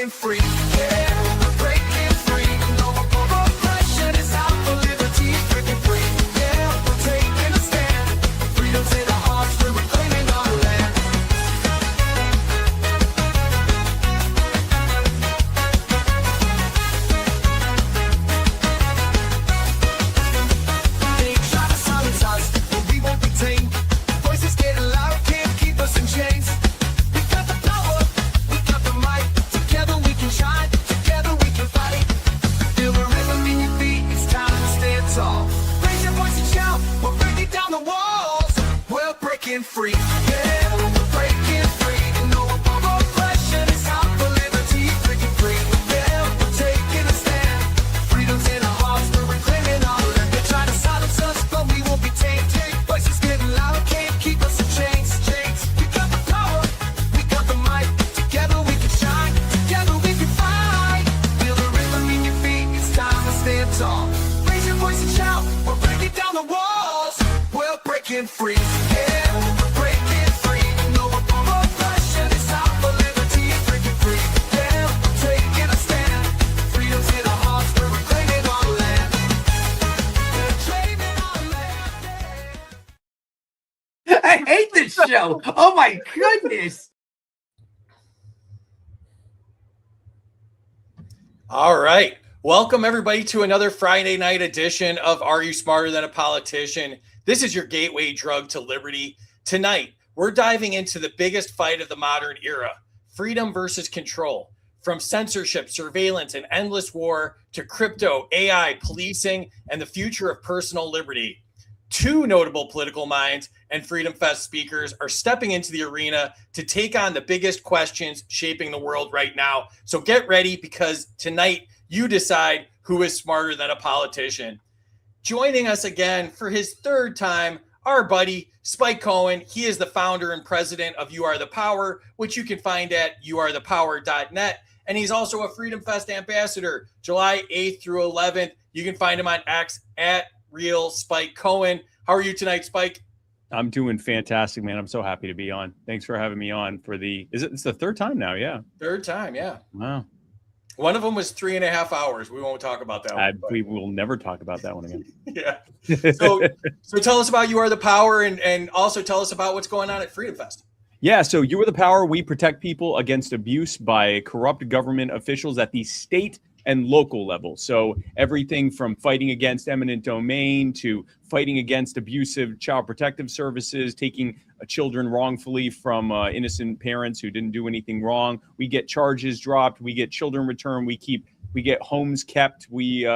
Free, yeah, we're breaking free. No more oppression, it's out for liberty, breaking free. Yeah, we're taking a stand. Freedom's in our hearts, we're reclaiming our land. They try to silence us, but we won't be tamed. Voices getting louder, can't keep us in chains. We got the power, we got the might. Together we can shine, together we can fight. Feel the rhythm in your feet, it's time to stand tall. Raise your voice and shout, we're breaking down the walls. We're breaking free, yeah, we're breaking free. No more oppression, it's out for liberty, breaking free. Yeah, we're taking a stand. Freedom's in our hearts, we're reclaiming our land. They try to silence us, but we won't be tamed. Voices getting louder, can't keep us in chains. We got the power, we got the might. Together we can shine, together we can fight. Feel the rhythm in your feet, it's time to stand tall. Raise your voice and shout, we're breaking down the walls. We're breaking free, yeah, we're breaking free. No more oppression, it's out for liberty, breaking free. Yeah, we're taking a stand. Freedom's in our hearts, we're reclaiming our land. We're claiming our land. I hate this show. Oh my goodness. All right. Welcome, everybody, to another Friday night edition of Are You Smarter Than a Politician? This is your gateway drug to liberty. Tonight, we're diving into the biggest fight of the modern era, freedom versus control. From censorship, surveillance, and endless war to crypto, AI, policing, and the future of personal liberty. Two notable political minds and Freedom Fest speakers are stepping into the arena to take on the biggest questions shaping the world right now. So get ready, because tonight you decide who is smarter than a politician. Joining us again for his third time, our buddy Spike Cohen. He is the founder and president of You Are the Power, which you can find at youarethepower.net. And he's also a Freedom Fest ambassador, July 8th through 11th. You can find him on X at Real Spike Cohen. How are you tonight, Spike? I'm doing fantastic, man. I'm so happy to be on. Thanks for having me on for it's the third time now. Yeah. Third time. Yeah. Wow. One of them was 3.5 hours. We won't talk about that one. We will never talk about that one again. Yeah. So tell us about You Are the Power, and also tell us about what's going on at Freedom Fest. Yeah, so You Are the Power. We protect people against abuse by corrupt government officials at the state and local level. So everything from fighting against eminent domain to fighting against abusive child protective services, taking children wrongfully from innocent parents who didn't do anything wrong. We get charges dropped. We get children returned. We get homes kept. We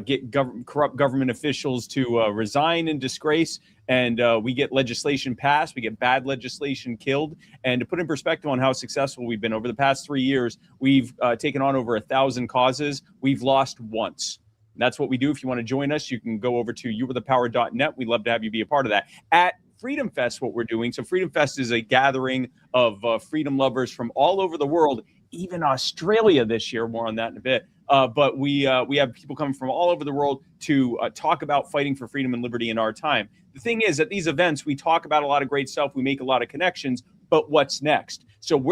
get corrupt government officials to resign in disgrace. And we get legislation passed. We get bad legislation killed. And to put in perspective on how successful we've been over the past 3 years, we've taken on over 1,000 causes. We've lost once. And that's what we do. If you want to join us, you can go over to youarethepower.net. We'd love to have you be a part of that. At Freedom Fest, what we're doing. So Freedom Fest is a gathering of freedom lovers from all over the world, even Australia this year. More on that in a bit. But we have people coming from all over the world to talk about fighting for freedom and liberty in our time. The thing is, at these events, we talk about a lot of great stuff. We make a lot of connections. But what's next? So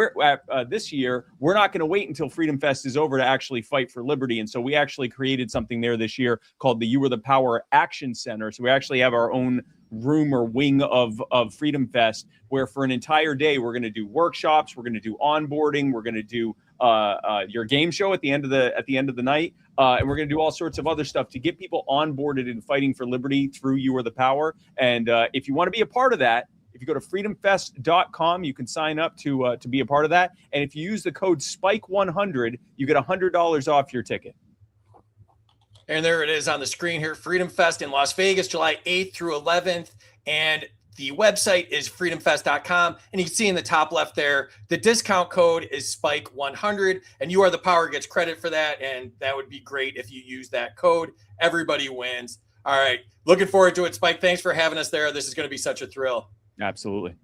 this year, we're not going to wait until Freedom Fest is over to actually fight for liberty. And so we actually created something there this year called the You Are the Power Action Center. So we actually have our own room or wing of Freedom Fest, where for an entire day, we're going to do workshops. We're going to do onboarding. We're going to do your game show at the end of the night. And we're going to do all sorts of other stuff to get people onboarded in fighting for liberty through You Are the Power. And if you want to be a part of that, if you go to freedomfest.com, you can sign up to be a part of that. And if you use the code SPIKE100, you get $100 off your ticket. And there it is on the screen here. Freedom Fest in Las Vegas, July 8th through 11th. And the website is freedomfest.com. And you can see in the top left there, the discount code is SPIKE100. And You Are the Power gets credit for that. And that would be great if you use that code. Everybody wins. All right. Looking forward to it, Spike. Thanks for having us there. This is going to be such a thrill. Absolutely.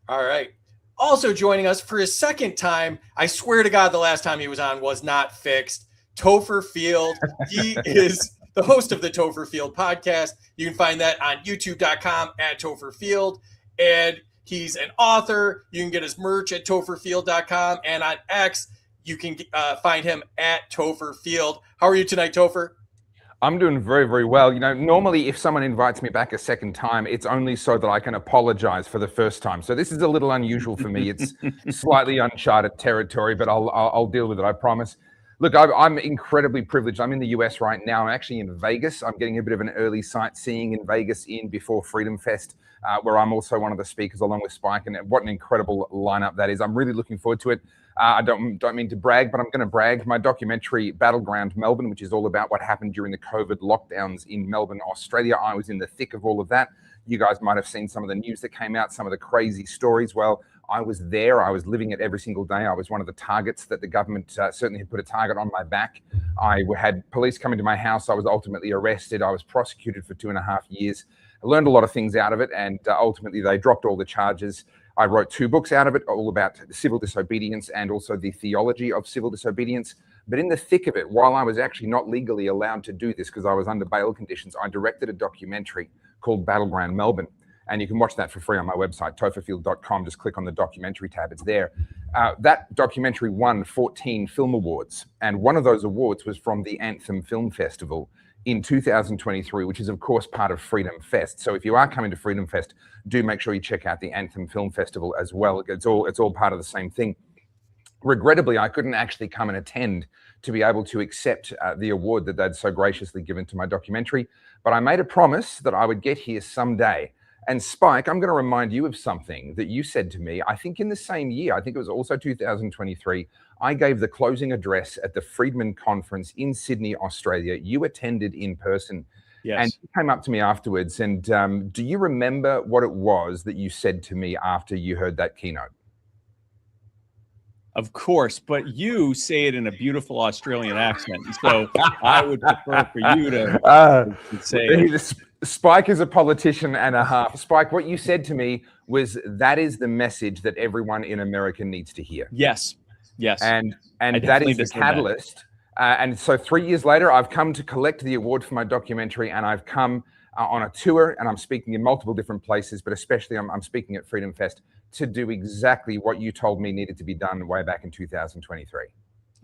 All right. Also joining us for his second time, I swear to God, the last time he was on was not fixed, Topher Field. He is the host of the Topher Field podcast. You can find that on youtube.com at Topher Field. And he's an author. You can get his merch at topherfield.com. And on X, you can find him at Topher Field. How are you tonight, Topher? I'm doing very, very well. You know, normally if someone invites me back a second time, it's only so that I can apologize for the first time. So this is a little unusual for me. It's slightly uncharted territory, but I'll deal with it, I promise. Look, I'm incredibly privileged. I'm in the US right now. I'm actually in Vegas. I'm getting a bit of an early sightseeing in Vegas before Freedom Fest, where I'm also one of the speakers along with Spike. And what an incredible lineup that is. I'm really looking forward to it. I don't mean to brag, but I'm going to brag. My documentary, Battleground Melbourne, which is all about what happened during the COVID lockdowns in Melbourne, Australia. I was in the thick of all of that. You guys might have seen some of the news that came out, some of the crazy stories. Well, I was there. I was living it every single day. I was one of the targets that the government certainly had put a target on my back. I had police come into my house. I was ultimately arrested. I was prosecuted for 2.5 years. I learned a lot of things out of it, and ultimately they dropped all the charges. I wrote 2 books out of it, all about civil disobedience and also the theology of civil disobedience. But in the thick of it, while I was actually not legally allowed to do this because I was under bail conditions, I directed a documentary called Battleground Melbourne. And you can watch that for free on my website, topherfield.com. Just click on the documentary tab. It's there. That documentary won 14 film awards. And one of those awards was from the Anthem Film Festival in 2023, which is, of course, part of Freedom Fest. So if you are coming to Freedom Fest, do make sure you check out the Anthem Film Festival as well. It's all part of the same thing. Regrettably, I couldn't actually come and attend to be able to accept the award that they'd so graciously given to my documentary. But I made a promise that I would get here someday. And Spike, I'm going to remind you of something that you said to me, I think in the same year, I think it was also 2023, I gave the closing address at the Friedman Conference in Sydney, Australia. You attended in person. Yes. And you came up to me afterwards. And do you remember what it was that you said to me after you heard that keynote? Of course, but you say it in a beautiful Australian accent. So I would prefer for you to say it. Spike is a politician and a half. Spike, what you said to me was that is the message that everyone in America needs to hear. Yes. Yes. And that is the catalyst. And so 3 years later, I've come to collect the award for my documentary, and I've come on a tour, and I'm speaking in multiple different places, but especially I'm speaking at Freedom Fest to do exactly what you told me needed to be done way back in 2023.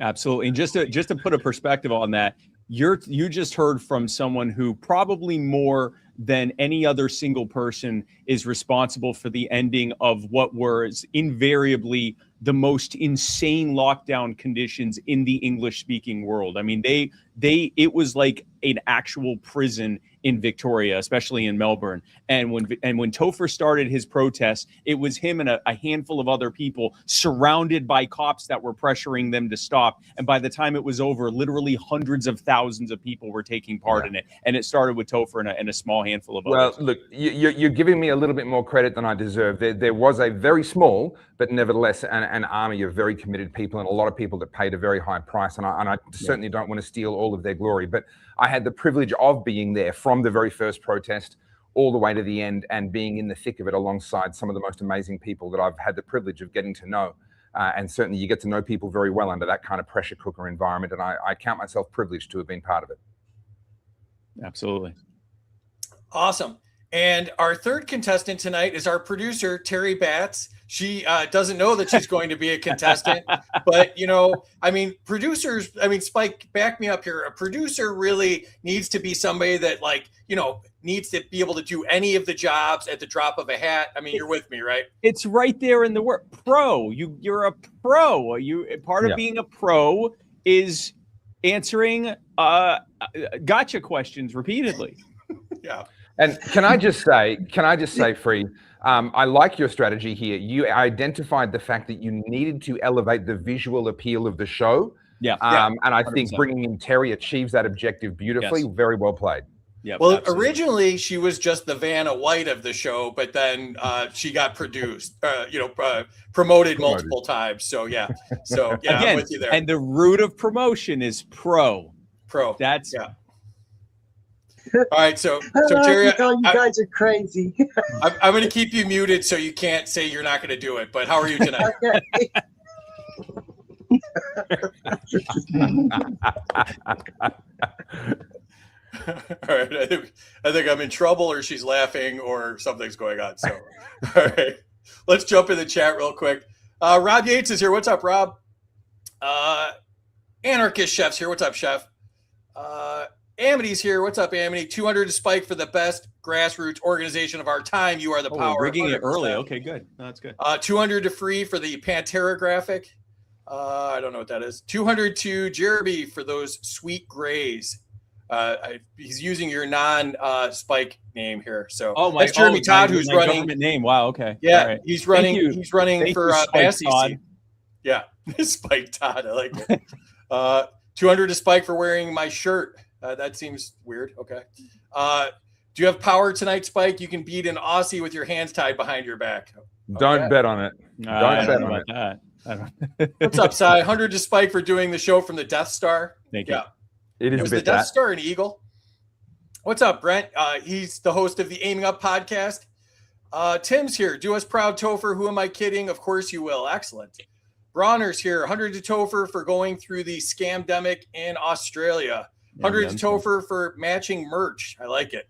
Absolutely. And just to put a perspective on that, you just heard from someone who probably more than any other single person is responsible for the ending of what was invariably the most insane lockdown conditions in the English-speaking world. I mean, it was like an actual prison in Victoria, especially in Melbourne. And when Topher started his protest, it was him and a handful of other people surrounded by cops that were pressuring them to stop. And by the time it was over, literally hundreds of thousands of people were taking part in it. And it started with Topher and a small handful of others. Well, look, you're giving me a little bit more credit than I deserve. There was a very small, but nevertheless, an army of very committed people and a lot of people that paid a very high price. And I certainly don't want to steal all of their glory, but I had the privilege of being there from the very first protest all the way to the end and being in the thick of it alongside some of the most amazing people that I've had the privilege of getting to know. And certainly you get to know people very well under that kind of pressure cooker environment. And I count myself privileged to have been part of it. Absolutely. Awesome. And our third contestant tonight is our producer, Terry Batts. She doesn't know that she's going to be a contestant, but, Spike, back me up here. A producer really needs to be somebody that, needs to be able to do any of the jobs at the drop of a hat. I mean, you're with me, right? It's right there in the word pro. You're a pro. Part of being a pro is answering gotcha questions repeatedly. Yeah. And can I just say, Free, I like your strategy here. You identified the fact that you needed to elevate the visual appeal of the show. Yeah. And I 100%. think bringing in Terry achieves that objective beautifully. Yes. Very well played. Yeah. Well, originally she was just the Vanna White of the show, but then she got promoted multiple times. So yeah. Again, I'm with you there. And the root of promotion is pro. Pro. That's All right, so Terry, you guys are crazy. I'm going to keep you muted so you can't say you're not going to do it. But how are you tonight? Okay. All right, I think I'm in trouble, or she's laughing, or something's going on. So, all right, let's jump in the chat real quick. Rob Yates is here. What's up, Rob? Anarchist Chef's here. What's up, Chef? Amity's here. What's up, Amity? 200 to Spike for the best grassroots organization of our time. You are the power. We're rigging it 100%. early. Okay, good. No, that's good. 200 to Free for the Pantera graphic. I don't know what that is. 200 to Jeremy for those sweet grays. He's using your non-Spike name here. So that's Jeremy Todd, who's running government name. Wow. Okay. Yeah, right. he's running. He's running Thank for you, Spike SEC. Todd. Yeah, Spike Todd. I like it. 200 to Spike for wearing my shirt. That seems weird. Okay. Do you have power tonight, Spike? You can beat an Aussie with your hands tied behind your back. Don't bet on it. I Don't bet don't know on about it. that. What's up, Cy? 100 to Spike for doing the show from the Death Star. Thank you. Yeah. It is It a was the bit Death that. Star and Eagle. What's up, Brent? He's the host of the Aiming Up podcast. Tim's here. Do us proud, Topher. Who am I kidding? Of course you will. Excellent. Bronner's here. 100 to Topher for going through the scamdemic in Australia. 100 to Topher for matching merch. I like it.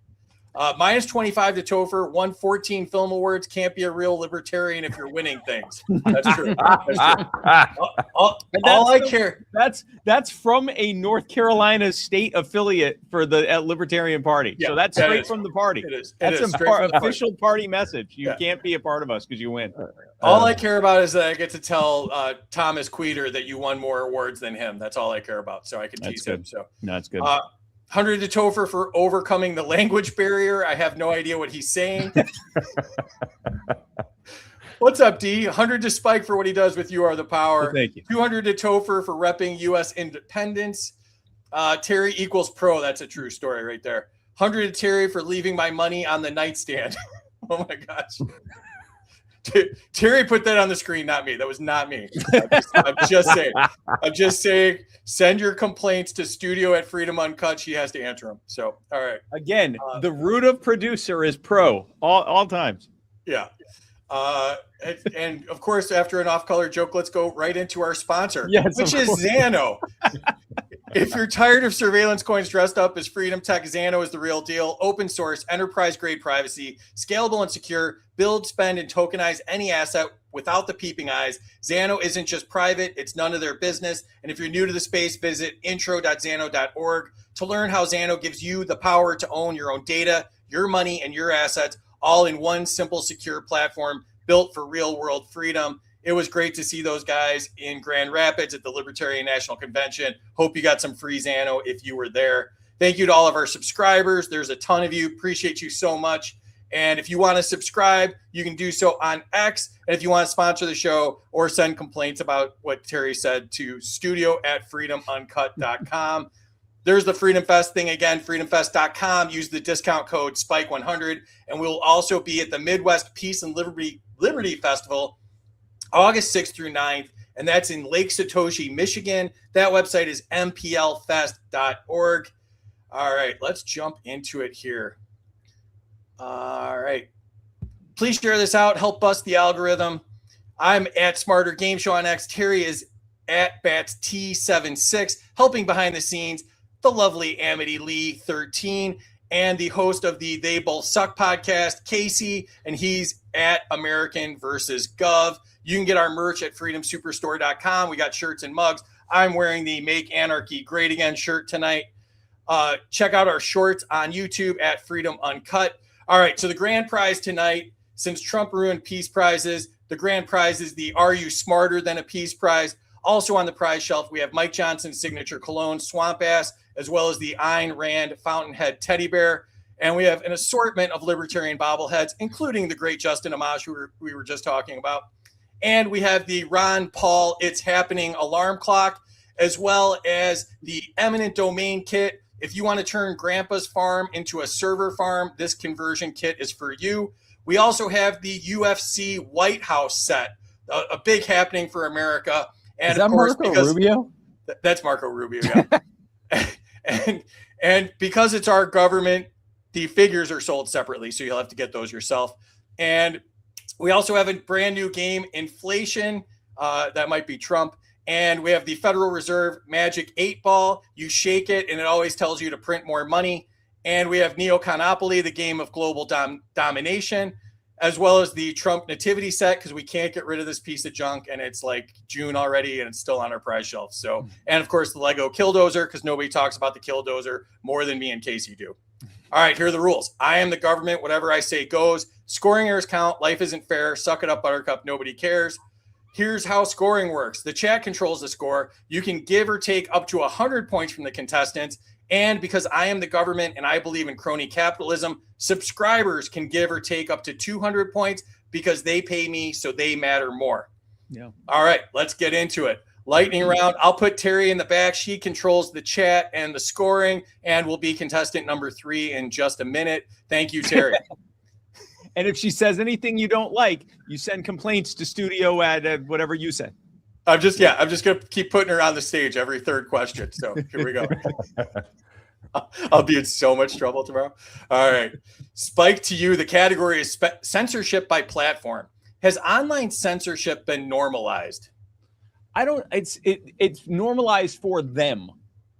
Minus 25 to Topher. 114 Film Awards. Can't be a real libertarian if you're winning things. That's true. That's true. All I care. That's from a North Carolina state affiliate for the Libertarian Party. Yeah, so that's that straight is. from the party. It is. That's It is an straight from the party. official party message. You Yeah. can't be a part of us because you win. All I care about is that I get to tell Thomas Queter that you won more awards than him. That's all I care about. So I can tease him. So No, that's good. 100 to Topher for overcoming the language barrier. I have no idea what he's saying. What's up, D? 100 to Spike for what he does with You Are the Power. Well, thank you. 200 to Topher for repping U.S. independence. Terry equals pro. That's a true story right there. 100 to Terry for leaving my money on the nightstand. Oh, my gosh. Terry put that on the screen, not me. That was not me. I'm just saying, send your complaints to studio at Freedom Uncut. She has to answer them. So, all right. Again, the root of producer is pro all times. Yeah. And of course, after an off-color joke, let's go right into our sponsor, Yes, which of is course. Xano. If you're tired of surveillance coins dressed up as freedom tech, Xano is the real deal. Open source, enterprise-grade privacy, scalable and secure. Build, spend, and tokenize any asset without the peeping eyes. Xano isn't just private. It's none of their business. And if you're new to the space, visit intro.xano.org to learn how Xano gives you the power to own your own data, your money, and your assets, all in one simple, secure platform built for real-world freedom. It was great to see those guys in Grand Rapids at the Libertarian National Convention. Hope you got some free Xano if you were there. Thank you to all of our subscribers. There's a ton of you. Appreciate you so much. And if you want to subscribe, you can do so on X. And if you want to sponsor the show or send complaints about what Terry said to studio@freedomuncut.com. There's the Freedom Fest thing again, freedomfest.com. Use the discount code SPIKE100. And we'll also be at the Midwest Peace and Liberty Festival August 6th through 9th, and that's in Lake Satoshi, Michigan. That website is mplfest.org. All right, let's jump into it here. All right. Please share this out. Help bust the algorithm. I'm at Smarter Game Show on X. Terry is at BatsT76, helping behind the scenes, the lovely Amity Lee 13, and the host of the They Both Suck podcast, Casey, and he's at American versus Gov. You can get our merch at freedomsuperstore.com. We got shirts and mugs. I'm wearing the Make Anarchy Great Again shirt tonight. Check out our shorts on YouTube at Freedom Uncut. All right, so the grand prize tonight, since Trump ruined peace prizes, the grand prize is the Are You Smarter Than a Peace Prize. Also on the prize shelf, we have Mike Johnson's signature cologne, Swamp Ass, as well as the Ayn Rand Fountainhead teddy bear. And we have an assortment of libertarian bobbleheads, including the great Justin Amash, who we were just talking about. And we have the Ron Paul It's Happening alarm clock, as well as the eminent domain kit. If you want to turn Grandpa's farm into a server farm, this conversion kit is for you. We also have the UFC White House set, a big happening for America. And Is that of course, Marco Rubio? That's Marco Rubio, yeah. And because it's our government, the figures are sold separately, so you'll have to get those yourself. And we also have a brand new game, Inflation. That might be Trump. And we have the Federal Reserve Magic 8-Ball. You shake it, and it always tells you to print more money. And we have Neoconopoly, the game of global domination, as well as the Trump nativity set, because we can't get rid of this piece of junk, and it's like June already, and it's still on our prize shelf. So, and of course, the Lego Killdozer, because nobody talks about the Killdozer more than me and Casey do. All right, here are the rules. I am the government. Whatever I say goes. Scoring errors count. Life isn't fair. Suck it up, Buttercup. Nobody cares. Here's how scoring works. The chat controls the score. You can give or take up to 100 points from the contestants. And because I am the government and I believe in crony capitalism, subscribers can give or take up to 200 points because they pay me, so they matter more. Yeah. All right, let's get into it. Lightning round. I'll put Terry in the back. She controls the chat and the scoring, and will be contestant number 3 in just a minute. Thank you, Terry. And if she says anything you don't like, you send complaints to studio at whatever you said. I'm just going to keep putting her on the stage every third question. So here we go. I'll be in so much trouble tomorrow. All right. Spike, to you, the category is censorship by platform. Has online censorship been normalized? It's normalized for them.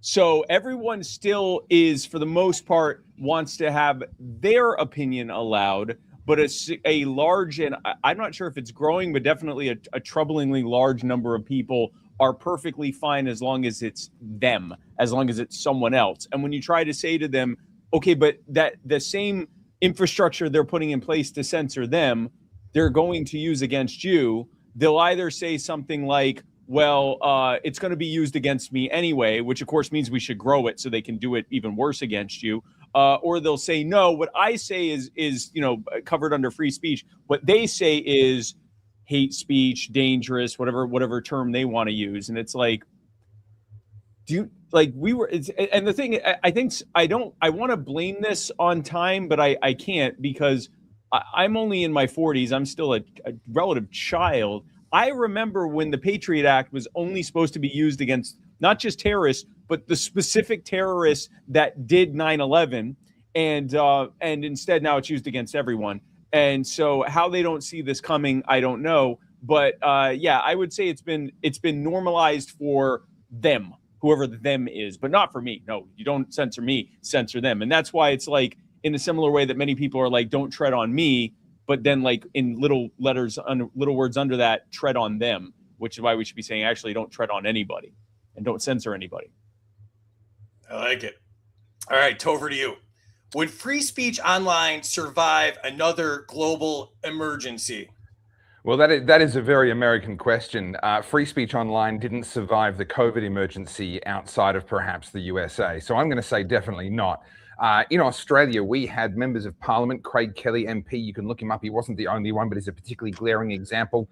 So everyone still is, for the most part, wants to have their opinion allowed, but a large, and I'm not sure if it's growing, but definitely a troublingly large number of people are perfectly fine as long as it's them, as long as it's someone else. And when you try to say to them, okay, but that the same infrastructure they're putting in place to censor them, they're going to use against you, they'll either say something like, well, it's going to be used against me anyway, which of course means we should grow it so they can do it even worse against you. Or they'll say, no, what I say is covered under free speech. What they say is hate speech, dangerous, whatever term they want to use. And it's like, and the thing, I want to blame this on time, but I can't, because I'm only in my 40s. I'm still a relative child. I remember when the Patriot Act was only supposed to be used against not just terrorists, but the specific terrorists that did 9/11, and instead now it's used against everyone. And so how they don't see this coming, I don't know. But I would say it's been normalized for them, whoever the them is, but not for me. No, you don't censor me, censor them. And that's why it's like, in a similar way that many people are like, don't tread on me, but then like in little letters, little words under that, tread on them, which is why we should be saying, actually, don't tread on anybody and don't censor anybody. I like it. All right, Topher, to you. Would free speech online survive another global emergency? Well, that is a very American question. Free speech online didn't survive the COVID emergency outside of perhaps the USA. So I'm going to say definitely not. In Australia, we had members of Parliament, Craig Kelly, MP. You can look him up. He wasn't the only one, but he's a particularly glaring example.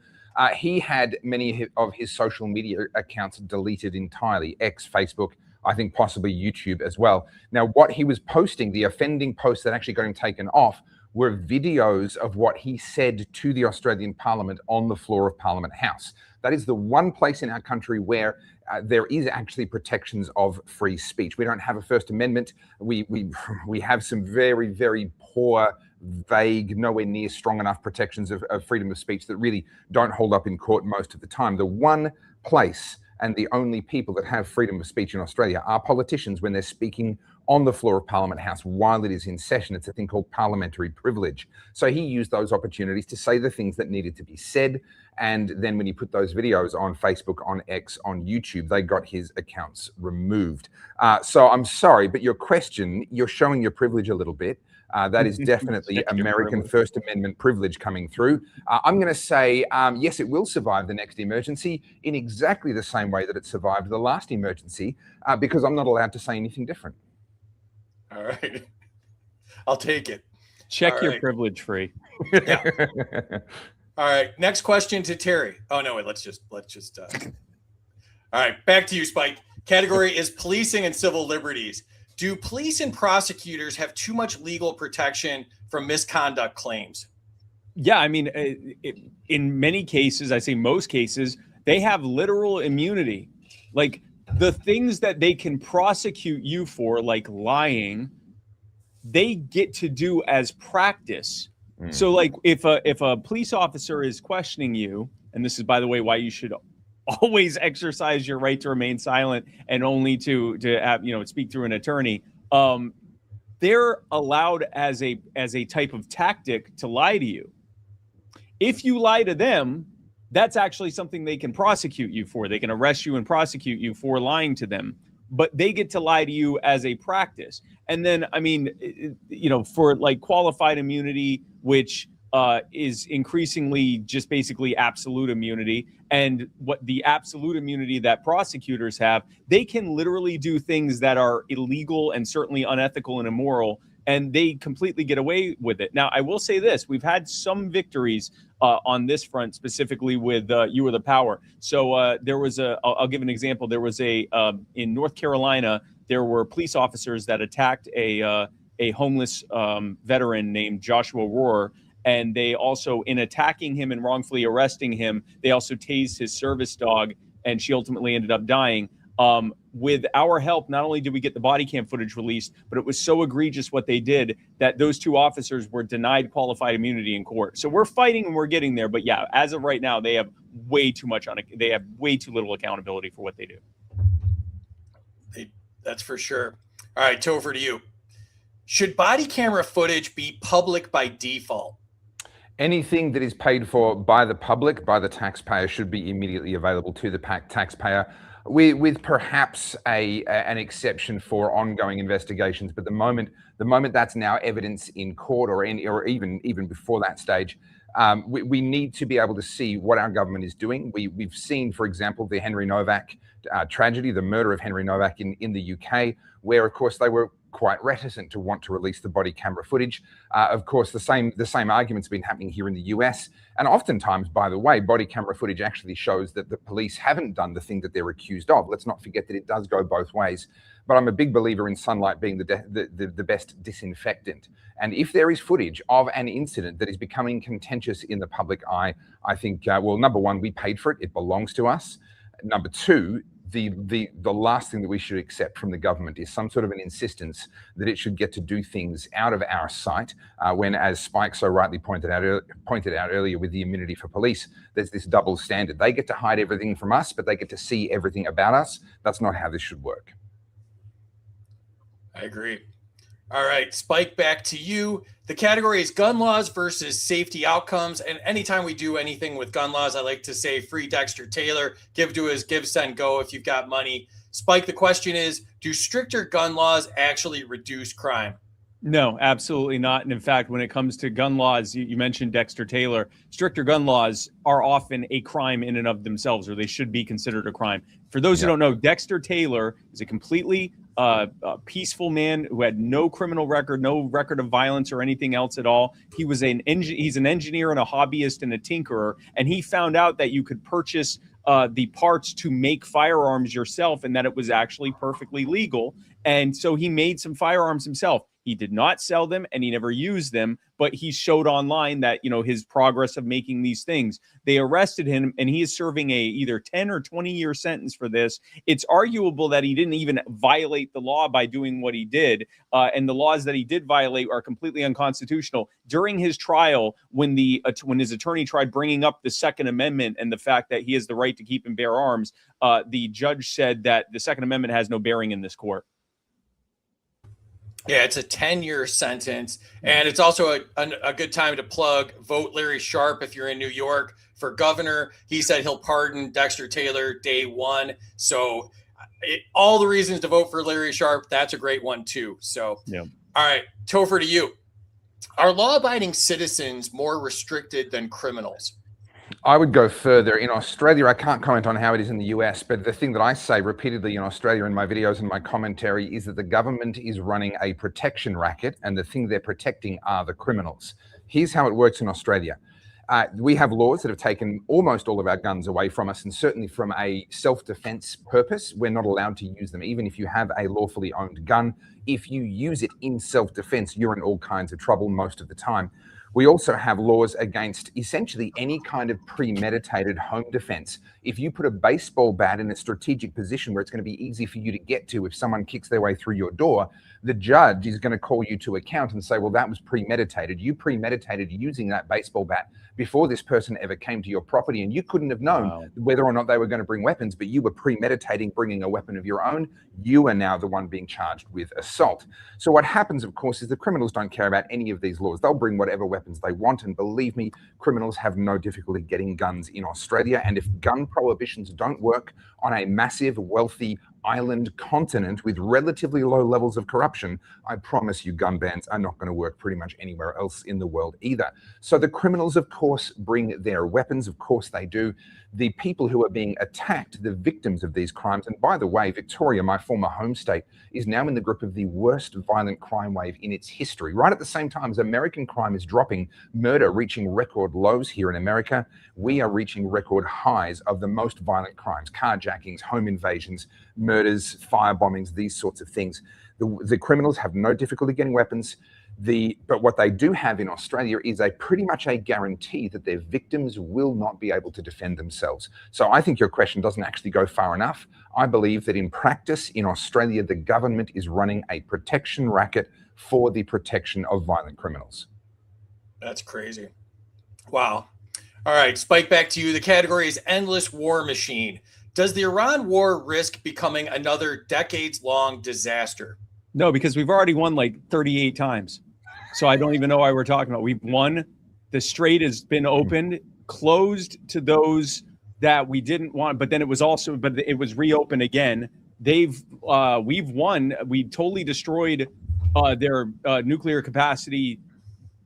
He had many of his social media accounts deleted entirely, X, Facebook, I think possibly YouTube as well. Now, what he was posting, the offending posts that actually got him taken off, were videos of what he said to the Australian Parliament on the floor of Parliament House. That is the one place in our country where there is actually protections of free speech. We don't have a First Amendment. We have some very, very poor, vague, nowhere near strong enough protections of freedom of speech that really don't hold up in court most of the time. The one place and the only people that have freedom of speech in Australia are politicians when they're speaking on the floor of Parliament House while it is in session. It's a thing called parliamentary privilege. So he used those opportunities to say the things that needed to be said. And then when he put those videos on Facebook, on X, on YouTube, they got his accounts removed. So I'm sorry, but your question, you're showing your privilege a little bit. That is definitely American First Amendment privilege coming through. I'm going to say, yes, it will survive the next emergency in exactly the same way that it survived the last emergency, because I'm not allowed to say anything different. All right. I'll take it. Check All your right. privilege free. Yeah. All right. Next question to Terry. Oh, no, wait, let's just. All right. Back to you, Spike. Category is policing and civil liberties. Do police and prosecutors have too much legal protection from misconduct claims? Yeah, I mean, in many cases, I say most cases, they have literal immunity. Like, the things that they can prosecute you for, like lying, they get to do as practice. So like if a police officer is questioning you, and this is, by the way, why you should always exercise your right to remain silent and only to have, speak through an attorney. They're allowed as a type of tactic to lie to you. If you lie to them, that's actually something they can prosecute you for. They can arrest you and prosecute you for lying to them, but they get to lie to you as a practice. And then, I mean, for like qualified immunity, which is increasingly just basically absolute immunity, and what the absolute immunity that prosecutors have, they can literally do things that are illegal and certainly unethical and immoral, and they completely get away with it. Now, I will say this: we've had some victories on this front, specifically with You Are the Power. So there was I'll give an example. There was in North Carolina, there were police officers that attacked a homeless veteran named Joshua Rohr. And they also, in attacking him and wrongfully arresting him, they also tased his service dog, and she ultimately ended up dying. With our help, not only did we get the body cam footage released, but it was so egregious what they did that those two officers were denied qualified immunity in court. So we're fighting and we're getting there. But yeah, as of right now, they have way too much they have way too little accountability for what they do. That's for sure. All right, Topher, to you. Should body camera footage be public by default? Anything that is paid for by the public, by the taxpayer, should be immediately available to the taxpayer, with perhaps an exception for ongoing investigations. But the moment that's now evidence in court, or even before that stage, we need to be able to see what our government is doing. We've seen, for example, the Henry Novak tragedy, the murder of Henry Novak in the UK, where, of course, they were quite reticent to want to release the body camera footage. Of course, the same argument's been happening here in the US. And oftentimes, by the way, body camera footage actually shows that the police haven't done the thing that they're accused of. Let's not forget that it does go both ways. But I'm a big believer in sunlight being the best disinfectant. And if there is footage of an incident that is becoming contentious in the public eye, I think, well, number one, we paid for it. It belongs to us. Number two, the last thing that we should accept from the government is some sort of an insistence that it should get to do things out of our sight, when, as Spike so rightly pointed out earlier with the immunity for police, there's this double standard. They get to hide everything from us, but they get to see everything about us. That's not how this should work. I agree. All right, Spike, back to you. The category is gun laws versus safety outcomes. And anytime we do anything with gun laws, I like to say free Dexter Taylor, give to his give, send, go if you've got money. Spike, the question is, do stricter gun laws actually reduce crime? No, absolutely not. And in fact, when it comes to gun laws, you mentioned Dexter Taylor, stricter gun laws are often a crime in and of themselves, or they should be considered a crime. For those who don't know, Dexter Taylor is a completely peaceful man who had no criminal record, no record of violence or anything else at all. He's an engineer and a hobbyist and a tinkerer, and he found out that you could purchase the parts to make firearms yourself, and that it was actually perfectly legal. And so he made some firearms himself. He did not sell them and he never used them, but he showed online that, his progress of making these things. They arrested him and he is serving a either 10 or 20-year sentence for this. It's arguable that he didn't even violate the law by doing what he did. And the laws that he did violate are completely unconstitutional. During his trial, when his attorney tried bringing up the Second Amendment and the fact that he has the right to keep and bear arms, the judge said that the Second Amendment has no bearing in this court. Yeah, it's a 10-year sentence. And it's also a good time to plug Vote Larry Sharpe if you're in New York for governor. He said he'll pardon Dexter Taylor day one. So all the reasons to vote for Larry Sharpe, that's a great one too. So, All right, Topher, to you. Are law-abiding citizens more restricted than criminals? I would go further. In Australia, I can't comment on how it is in the US, but the thing that I say repeatedly in Australia in my videos and my commentary is that the government is running a protection racket, and the thing they're protecting are the criminals. Here's how it works in Australia. We have laws that have taken almost all of our guns away from us, and certainly from a self-defense purpose, we're not allowed to use them. Even if you have a lawfully owned gun, if you use it in self-defense, you're in all kinds of trouble most of the time. We also have laws against essentially any kind of premeditated home defense. If you put a baseball bat in a strategic position where it's going to be easy for you to get to if someone kicks their way through your door, the judge is going to call you to account and say, well, that was premeditated. You premeditated using that baseball bat before this person ever came to your property, and you couldn't have known whether or not they were going to bring weapons, but you were premeditating bringing a weapon of your own. You are now the one being charged with assault. So what happens, of course, is the criminals don't care about any of these laws. They'll bring whatever weapons they want, and believe me, criminals have no difficulty getting guns in Australia. And if gun prohibitions don't work on a massive, wealthy island continent with relatively low levels of corruption, I promise you gun bans are not going to work pretty much anywhere else in the world either. So the criminals, of course, bring their weapons. Of course they do. The people who are being attacked, the victims of these crimes, and by the way, Victoria, my former home state, is now in the grip of the worst violent crime wave in its history. Right at the same time as American crime is dropping, murder reaching record lows here in America, we are reaching record highs of the most violent crimes: carjackings, home invasions, murders, fire bombings, these sorts of things. The criminals have no difficulty getting weapons. But what they do have in Australia is pretty much a guarantee that their victims will not be able to defend themselves. So I think your question doesn't actually go far enough. I believe that in practice in Australia, the government is running a protection racket for the protection of violent criminals. That's crazy. Wow. All right, Spike, back to you. The category is endless war machine. Does the Iran war risk becoming another decades-long disaster? No, because we've already won like 38 times. So I don't even know why we're talking about. We've won. The strait has been opened, closed to those that we didn't want, but then it was reopened again. We've won. We totally destroyed their nuclear capacity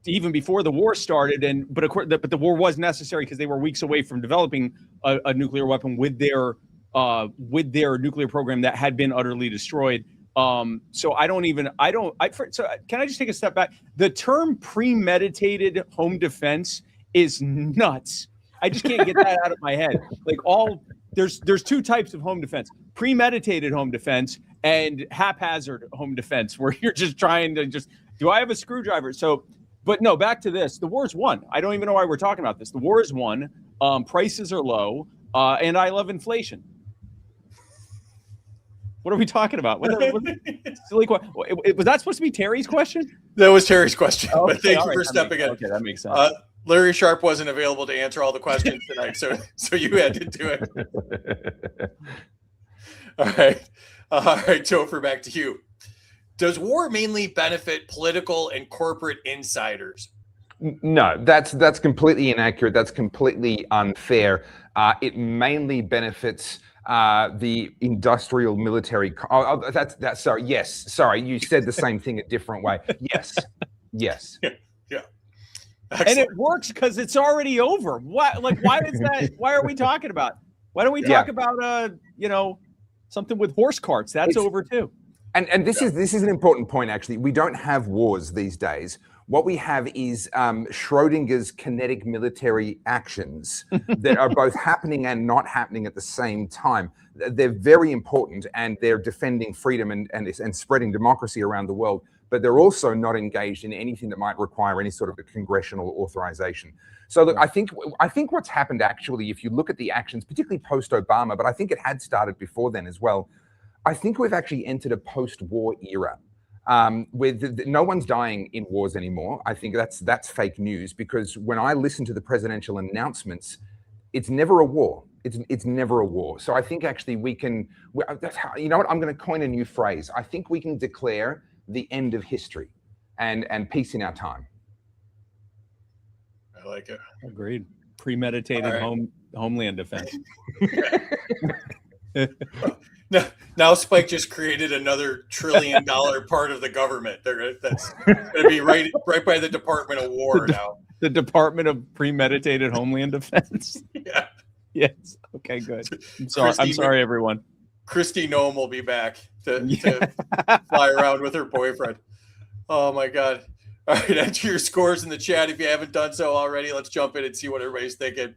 even before the war started. But the war was necessary because they were weeks away from developing a nuclear weapon with their nuclear program that had been utterly destroyed. So can I just take a step back? The term premeditated home defense is nuts. I just can't get that out of my head. There's two types of home defense: premeditated home defense and haphazard home defense, where you're just trying to do I have a screwdriver? But no, back to this. The war's won. I don't even know why we're talking about this. The war is won. Prices are low, and I love inflation. What are we talking about? Silly question. Was that supposed to be Terry's question? That was Terry's question. Okay, but thank you right, for stepping in. Okay, that makes sense. Larry Sharp wasn't available to answer all the questions tonight, so you had to do it. All right, Topher, back to you. Does war mainly benefit political and corporate insiders? No, that's completely inaccurate. That's completely unfair. It mainly benefits the industrial military. Sorry. Yes. Sorry. You said the same thing a different way. Yes. Yes. Yeah. Excellent. And it works because it's already over. Why is that? Why are we talking about? Why don't we talk about something with horse carts? That's over too. And this is an important point, actually. We don't have wars these days. What we have is Schrodinger's kinetic military actions that are both happening and not happening at the same time. They're very important, and they're defending freedom and spreading democracy around the world, but they're also not engaged in anything that might require any sort of a congressional authorization. So look, I think what's happened actually, if you look at the actions, particularly post-Obama, but I think it had started before then as well, I think we've actually entered a post-war era. With no one's dying in wars anymore. I think that's fake news, because when I listen to the presidential announcements, it's never a war. It's never a war. So I think actually we can, you know what, I'm going to coin a new phrase. I think we can declare the end of history and peace in our time. I like it. Agreed. Premeditated homeland defense. Now Spike just created another $1 trillion part of the government. That's going to be right by the Department of War now. The Department of Premeditated Homeland Defense. Yeah. Yes. Okay, good. I'm sorry, everyone. Kristi Noem will be back to fly around with her boyfriend. Oh, my God. All right, enter your scores in the chat if you haven't done so already. Let's jump in and see what everybody's thinking.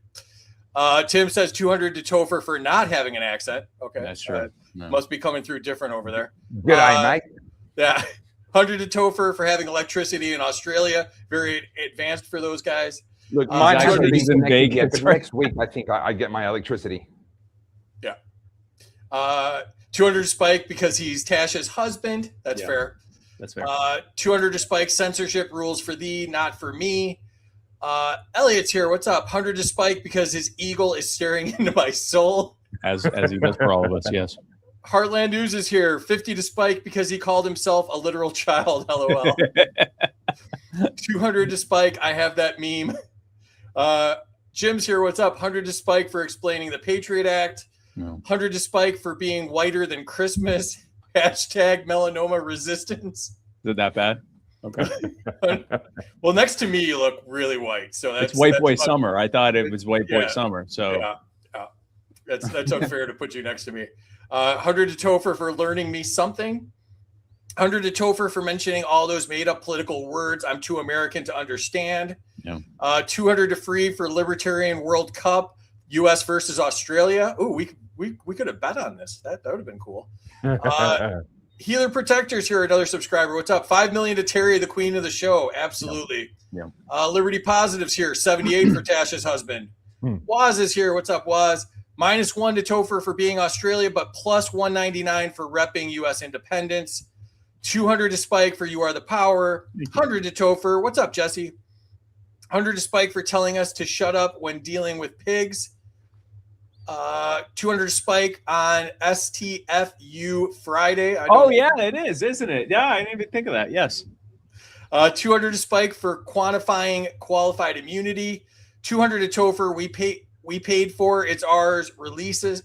Tim says 200 to Topher for not having an accent. Okay. That's true. Must be coming through different over there. Good eye, mate. Yeah. 100 to Topher for having electricity in Australia. Very advanced for those guys. Look, Uh, mine actually hasn't been he's in connected yet, Vegas, but right? next week I think I get my electricity. 200 to Spike because he's Tasha's husband. That's Yeah. fair. That's fair. 200 to Spike, censorship rules for thee, not for me. Elliot's here. What's up? 100 to Spike because his eagle is staring into my soul. As he does for all of us, yes. Heartland News is here. 50 to Spike because he called himself a literal child. LOL. 200 to Spike. I have that meme. Jim's here. What's up? 100 to Spike for explaining the Patriot Act. No. 100 to Spike for being whiter than Christmas. Hashtag melanoma resistance. Is it that bad? Okay. Well, next to me, you look really white. So that's It's White that's Boy fun. Summer. I thought it was White Boy Yeah. Summer. So Yeah. That's unfair to put you next to me. 100 to Topher for learning me something. 100 to Topher for mentioning all those made up political words I'm too American to understand. Yeah. 200 to Free for Libertarian World Cup, U.S. versus Australia. Ooh, we could have bet on this. That would have been cool. Healer Protectors here, another subscriber. What's up? 5 million to Terry, the queen of the show. Absolutely. Yeah. Liberty Positives here, 78 for Tasha's husband. Waz is here. What's up, Waz? -1 to Topher for being Australia, but plus 199 for repping U.S. independence. 200 to Spike for You Are the Power. 100 to Topher. What's up, Jesse? 100 to Spike for telling us to shut up when dealing with pigs. 200 to Spike on STFU Friday. Oh yeah, it is, isn't it? Yeah, I didn't even think of that. Yes. 200 to Spike for quantifying qualified immunity. 200 to Topher. We paid for. It's ours. Release it.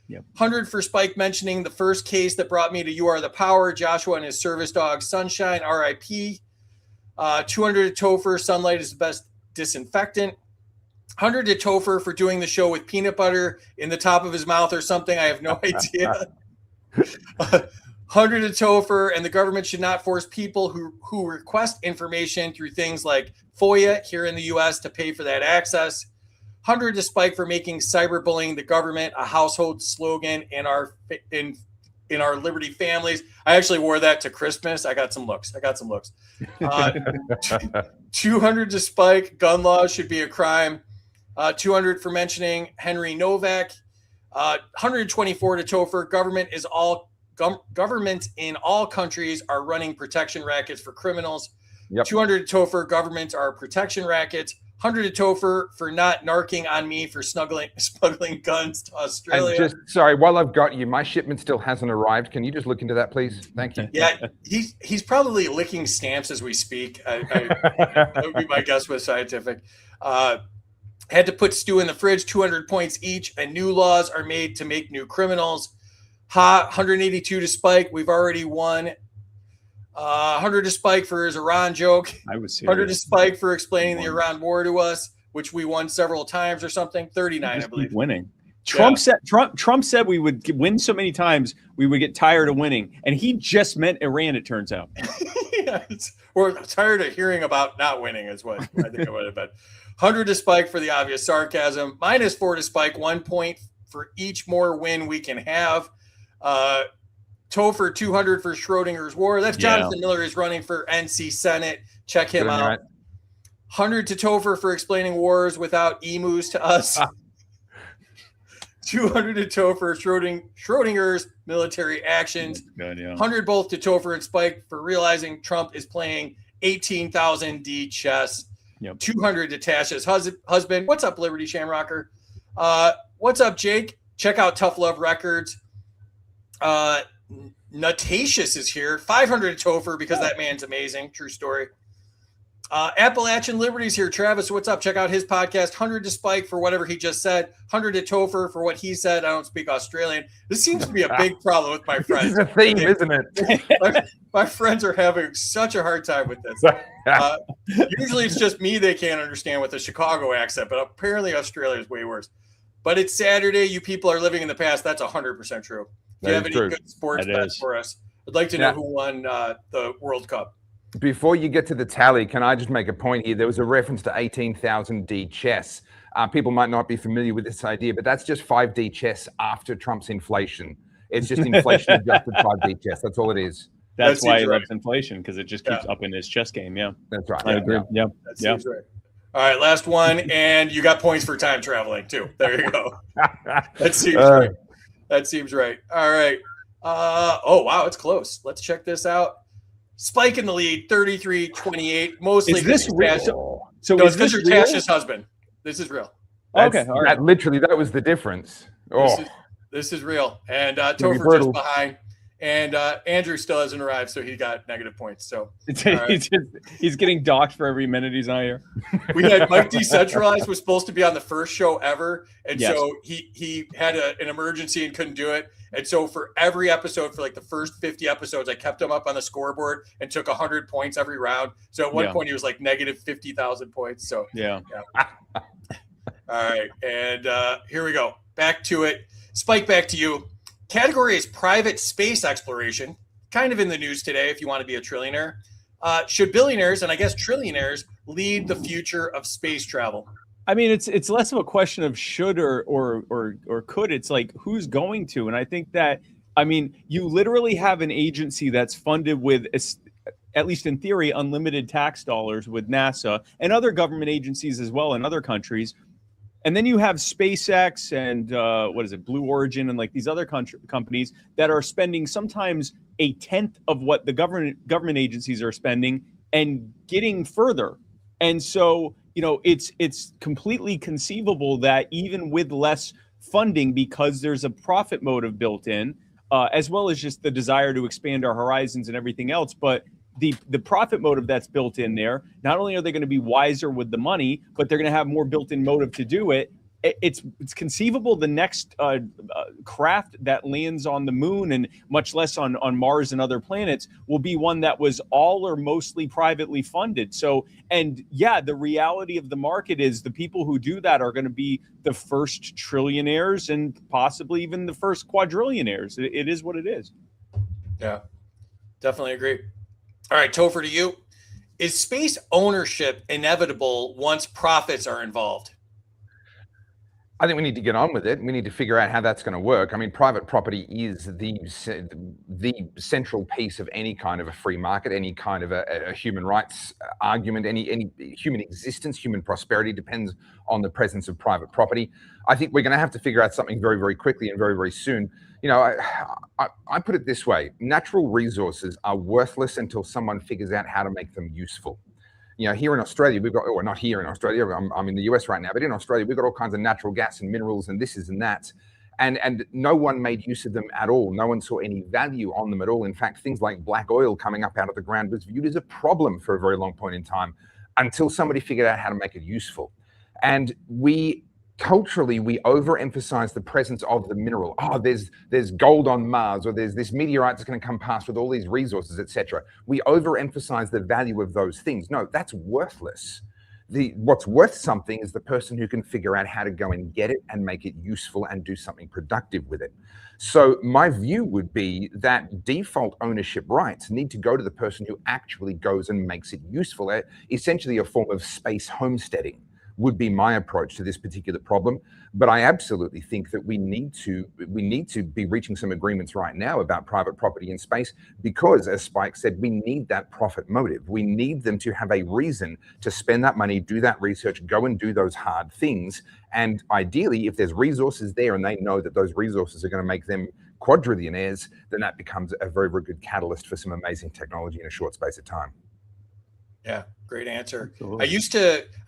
Yep. 100 for Spike mentioning the first case that brought me to You Are the Power. Joshua and his service dog Sunshine. R.I.P. 200 to Topher. Sunlight is the best disinfectant. 100 to Topher for doing the show with peanut butter in the top of his mouth or something. I have no idea. 100 to Topher, and the government should not force people who request information through things like FOIA here in the U.S. to pay for that access. 100 to Spike for making cyberbullying the government a household slogan in our Liberty families. I actually wore that to Christmas. I got some looks. 200 to Spike. Gun laws should be a crime. 200 for mentioning Henry Novak. 124 to Topher. Governments in all countries are running protection rackets for criminals. Yep. 200 to Topher. Governments are protection rackets. 100 to Topher for not narking on me for smuggling guns to Australia. And just sorry, while I've got you, my shipment still hasn't arrived. Can you just look into that, please? Thank you. Yeah, he's probably licking stamps as we speak. That would be my guess with Scientific. Had to put stew in the fridge, 200 points each, and new laws are made to make new criminals. 182 to Spike. We've already won. 100 to Spike for his Iran joke. I was serious. 100 to Spike for explaining the Iran war to us, which we won several times or something. 39, I Just believe. keep winning. Trump said we would win so many times we would get tired of winning, and he just meant Iran. It turns out. Yeah, we're tired of hearing about not winning. Is what I think I would have been. 100 to Spike for the obvious sarcasm. -4 to Spike. 1 point for each more win we can have. Topher 200 for Schrodinger's war. That's Jonathan Miller is running for NC Senate. Check him out. Right. 100 to Topher for explaining wars without emus to us. 200 to Topher Schrodinger's military actions. Good, yeah. 100 both to Topher and Spike for realizing Trump is playing 18,000 D chess. Yep. 200 to Tasha's husband. What's up, Liberty Shamrocker? What's up, Jake? Check out Tough Love Records. Nutatious is here. 500 to Topher because that man's amazing. True story. Appalachian Liberty's here. Travis, what's up? Check out his podcast. 100 to Spike for whatever he just said. 100 to Topher for what he said. I don't speak Australian. This seems to be a big problem with my This friends. is a theme, isn't it? My friends are having such a hard time with this. Usually it's just me they can't understand with a Chicago accent, but apparently Australia is way worse. But it's Saturday. You people are living in the past. That's 100% true. Do you have any good sports bets for us? I'd like to know who won the World Cup. Before you get to the tally, can I just make a point here? There was a reference to 18,000D chess. People might not be familiar with this idea, but that's just 5D chess after Trump's inflation. It's just inflation adjusted 5D chess. That's all it is. That's why he right. loves inflation, because it just keeps upping his chess game. Yeah, That's right. I agree. Yeah, That seems right. All right, last one, and you got points for time traveling too. There you go. That seems right. That seems right. All right. Oh wow, it's close. Let's check this out. Spike in the lead, 33-28. Mostly is this real? So is is this your real? Tash's husband? This is real. Okay, all right. That was the difference. Oh, This is real. And gonna be Topher just brutal. behind. And Andrew still hasn't arrived, so he got negative points. So He's getting docked for every minute he's not here. we had Mike Decentralized was supposed to be on the first show ever, and Yes. so he had an emergency and couldn't do it. And so for every episode, for like the first 50 episodes, I kept him up on the scoreboard and took 100 points every round. So at one point he was like negative 50,000 points. So Yeah. all right, and here we go. Back to it. Spike, back to you. Category is private space exploration. Kind of in the news today if you want to be a trillionaire. Should billionaires, and I guess trillionaires, lead the future of space travel? I mean, it's less of a question of should or could. It's like who's going to, and I think that, I mean, you literally have an agency that's funded with, at least in theory, unlimited tax dollars with NASA and other government agencies as well in other countries. And then you have SpaceX and Blue Origin and like these other companies that are spending sometimes a tenth of what the government agencies are spending and getting further. And so, it's completely conceivable that even with less funding, because there's a profit motive built in, as well as just the desire to expand our horizons and everything else, but the profit motive that's built in there, not only are they going to be wiser with the money, but they're going to have more built-in motive to do it. It's conceivable the next craft that lands on the moon, and much less on Mars and other planets, will be one that was all or mostly privately funded. So, and yeah, the reality of the market is the people who do that are going to be the first trillionaires and possibly even the first quadrillionaires. It is what it is. Yeah, definitely agree. All right, Topher, to you. Is space ownership inevitable once profits are involved? I think we need to get on with it. We need to figure out how that's going to work. I mean, private property is the central piece of any kind of a free market, any kind of a human rights argument, any human existence, human prosperity depends on the presence of private property. I think we're going to have to figure out something very, very quickly and very, very soon. I put it this way: natural resources are worthless until someone figures out how to make them useful. Here in Australia, we've got, or not here in Australia, I'm in the US right now, but in Australia, we've got all kinds of natural gas and minerals and this is and that. And no one made use of them at all. No one saw any value on them at all. In fact, things like black oil coming up out of the ground was viewed as a problem for a very long point in time until somebody figured out how to make it useful. And culturally, we overemphasize the presence of the mineral. Oh, there's gold on Mars, or there's this meteorite that's going to come past with all these resources, etc. We overemphasize the value of those things. No, that's worthless. What's worth something is the person who can figure out how to go and get it and make it useful and do something productive with it. So my view would be that default ownership rights need to go to the person who actually goes and makes it useful. Essentially a form of space homesteading would be my approach to this particular problem. But I absolutely think that we need to be reaching some agreements right now about private property in space, because, as Spike said, we need that profit motive. We need them to have a reason to spend that money, do that research, go and do those hard things. And ideally, if there's resources there and they know that those resources are going to make them quadrillionaires, then that becomes a very, very good catalyst for some amazing technology in a short space of time. Yeah, great answer. Absolutely.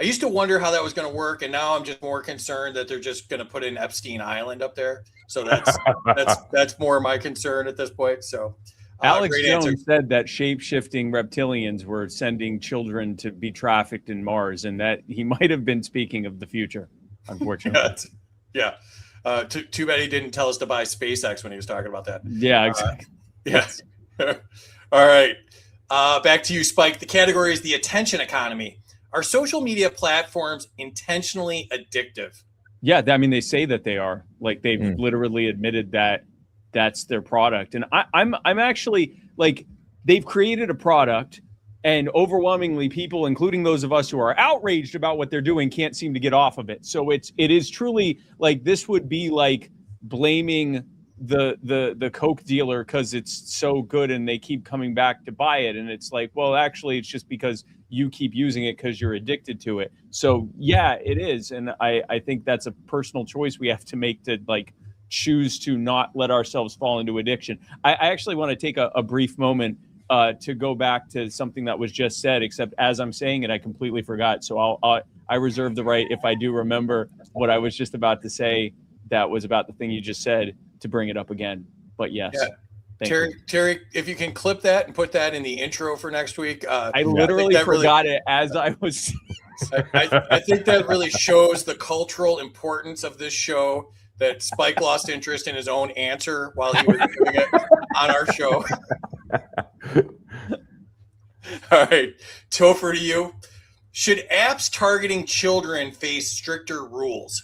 I used to wonder how that was going to work, and now I'm just more concerned that they're just going to put in Epstein Island up there. So that's more my concern at this point. So Alex Jones said that shape-shifting reptilians were sending children to be trafficked in Mars, and that he might have been speaking of the future, unfortunately. Yeah. Too bad he didn't tell us to buy SpaceX when he was talking about that. Yeah, exactly. Yes. All right. Back to you, Spike. The category is the attention economy. Are social media platforms intentionally addictive? Yeah, I mean, they say that they are. Like, they've literally admitted that that's their product. And I'm actually, like, they've created a product, and overwhelmingly people, including those of us who are outraged about what they're doing, can't seem to get off of it. So it is truly, like, this would be like blaming the Coke dealer because it's so good and they keep coming back to buy it. And it's like, well, actually, it's just because you keep using it because you're addicted to it. So yeah, it is. And I think that's a personal choice we have to make to like choose to not let ourselves fall into addiction. I actually want to take a brief moment to go back to something that was just said, except as I'm saying it, I completely forgot. So I reserve the right, if I do remember what I was just about to say, that was about the thing you just said, to bring it up again. But yes. Yeah. Terry, if you can clip that and put that in the intro for next week. I literally forgot it as I was. I think that really shows the cultural importance of this show, that Spike lost interest in his own answer while he was doing it on our show. All right. Topher, to you. Should apps targeting children face stricter rules?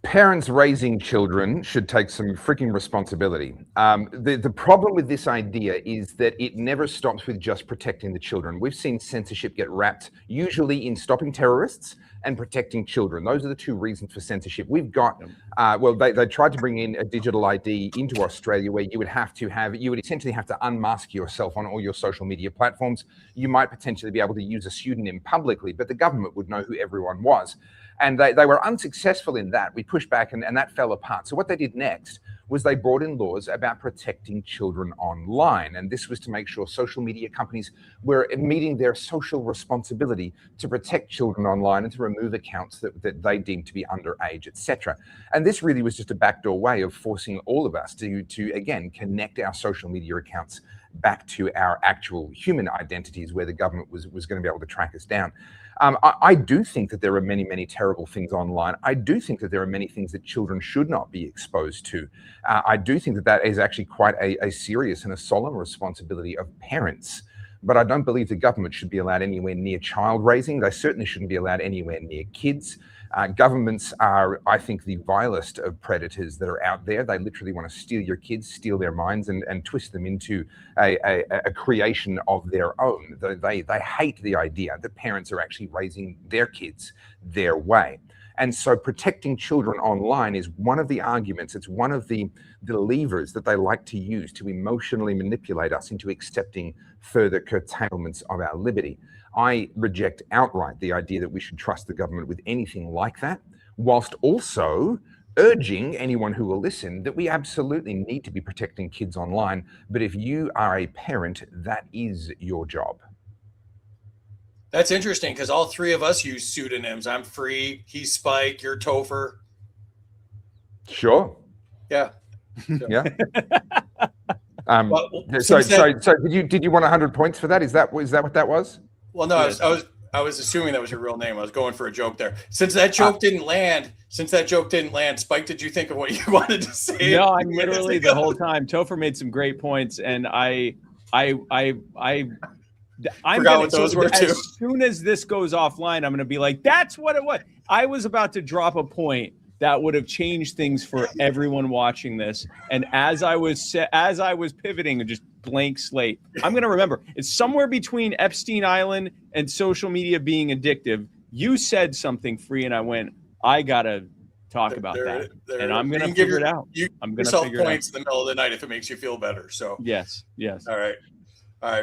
Parents raising children should take some freaking responsibility. The problem with this idea is that it never stops with just protecting the children. We've seen censorship get wrapped usually in stopping terrorists and protecting children. Those are the two reasons for censorship. We've got, they tried to bring in a digital ID into Australia where you would essentially have to unmask yourself on all your social media platforms. You might potentially be able to use a pseudonym publicly, but the government would know who everyone was. And they were unsuccessful in that. We pushed back and that fell apart. So what they did next was they brought in laws about protecting children online. And this was to make sure social media companies were meeting their social responsibility to protect children online and to remove accounts that they deemed to be underage, etc. And this really was just a backdoor way of forcing all of us to again, connect our social media accounts back to our actual human identities where the government was going to be able to track us down. I do think that there are many, many terrible things online. I do think that there are many things that children should not be exposed to. I do think that is actually quite a serious and a solemn responsibility of parents. But I don't believe the government should be allowed anywhere near child raising. They certainly shouldn't be allowed anywhere near kids. Governments are, I think, the vilest of predators that are out there. They literally want to steal your kids, steal their minds, and twist them into a creation of their own. They hate the idea that parents are actually raising their kids their way. And so protecting children online is one of the arguments, it's one of the levers that they like to use to emotionally manipulate us into accepting further curtailments of our liberty. I reject outright the idea that we should trust the government with anything like that, whilst also urging anyone who will listen that we absolutely need to be protecting kids online. But if you are a parent, that is your job. That's interesting because all three of us use pseudonyms. I'm Free, he's Spike, you're Topher. Sure. Yeah. Yeah. So did you want 100 points for that? Is that what that was? Well, no, I was assuming that was your real name. I was going for a joke there. Since that joke didn't land, Spike, did you think of what you wanted to say? No, I'm literally the whole time. Topher made some great points, and I'm forgot what those were too. As soon as this goes offline, I'm going to be like, "That's what it was." I was about to drop a point that would have changed things for everyone watching this, and as I was pivoting, just blank slate. I'm going to remember it's somewhere between Epstein Island and social media being addictive. You said something, Free, and I went, I got to talk about that. And I'm going to figure it out. I'm going to figure it out. Points in the middle of the night if it makes you feel better. So yes. All right.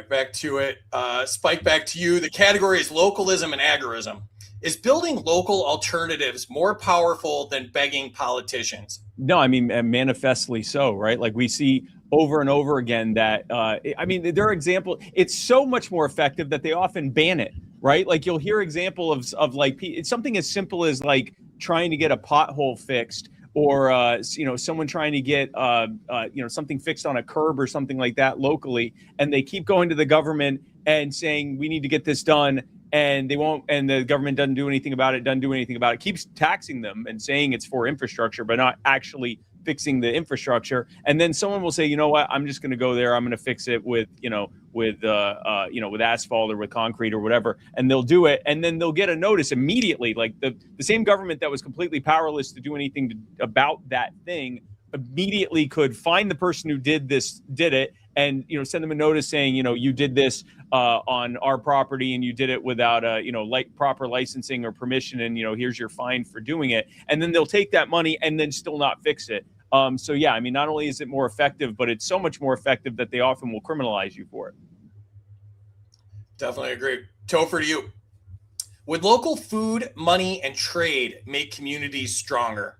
Back to it. Spike, back to you. The category is localism and agorism. Is building local alternatives more powerful than begging politicians? No, I mean, manifestly so, right? Like we see over and over again that, there are examples. It's so much more effective that they often ban it, right? Like you'll hear example of like, it's something as simple as like trying to get a pothole fixed or, someone trying to get, something fixed on a curb or something like that locally. And they keep going to the government and saying, we need to get this done. And they won't, and the government doesn't do anything about it, keeps taxing them and saying it's for infrastructure, but not actually fixing the infrastructure. And then someone will say, you know what, I'm just going to go there. I'm going to fix it with asphalt or with concrete or whatever. And they'll do it. And then they'll get a notice immediately. Like the same government that was completely powerless to do anything about that thing immediately could find the person who did it and, send them a notice saying, you did this on our property and you did it without proper licensing or permission. And, here's your fine for doing it. And then they'll take that money and then still not fix it. So yeah, I mean, not only is it more effective, but it's so much more effective that they often will criminalize you for it. Definitely agree. Topher, to you. Would local food, money, and trade make communities stronger?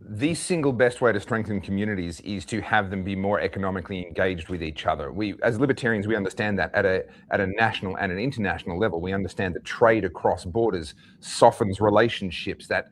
The single best way to strengthen communities is to have them be more economically engaged with each other. We, as libertarians, we understand that at a national and an international level. We understand that trade across borders softens relationships, that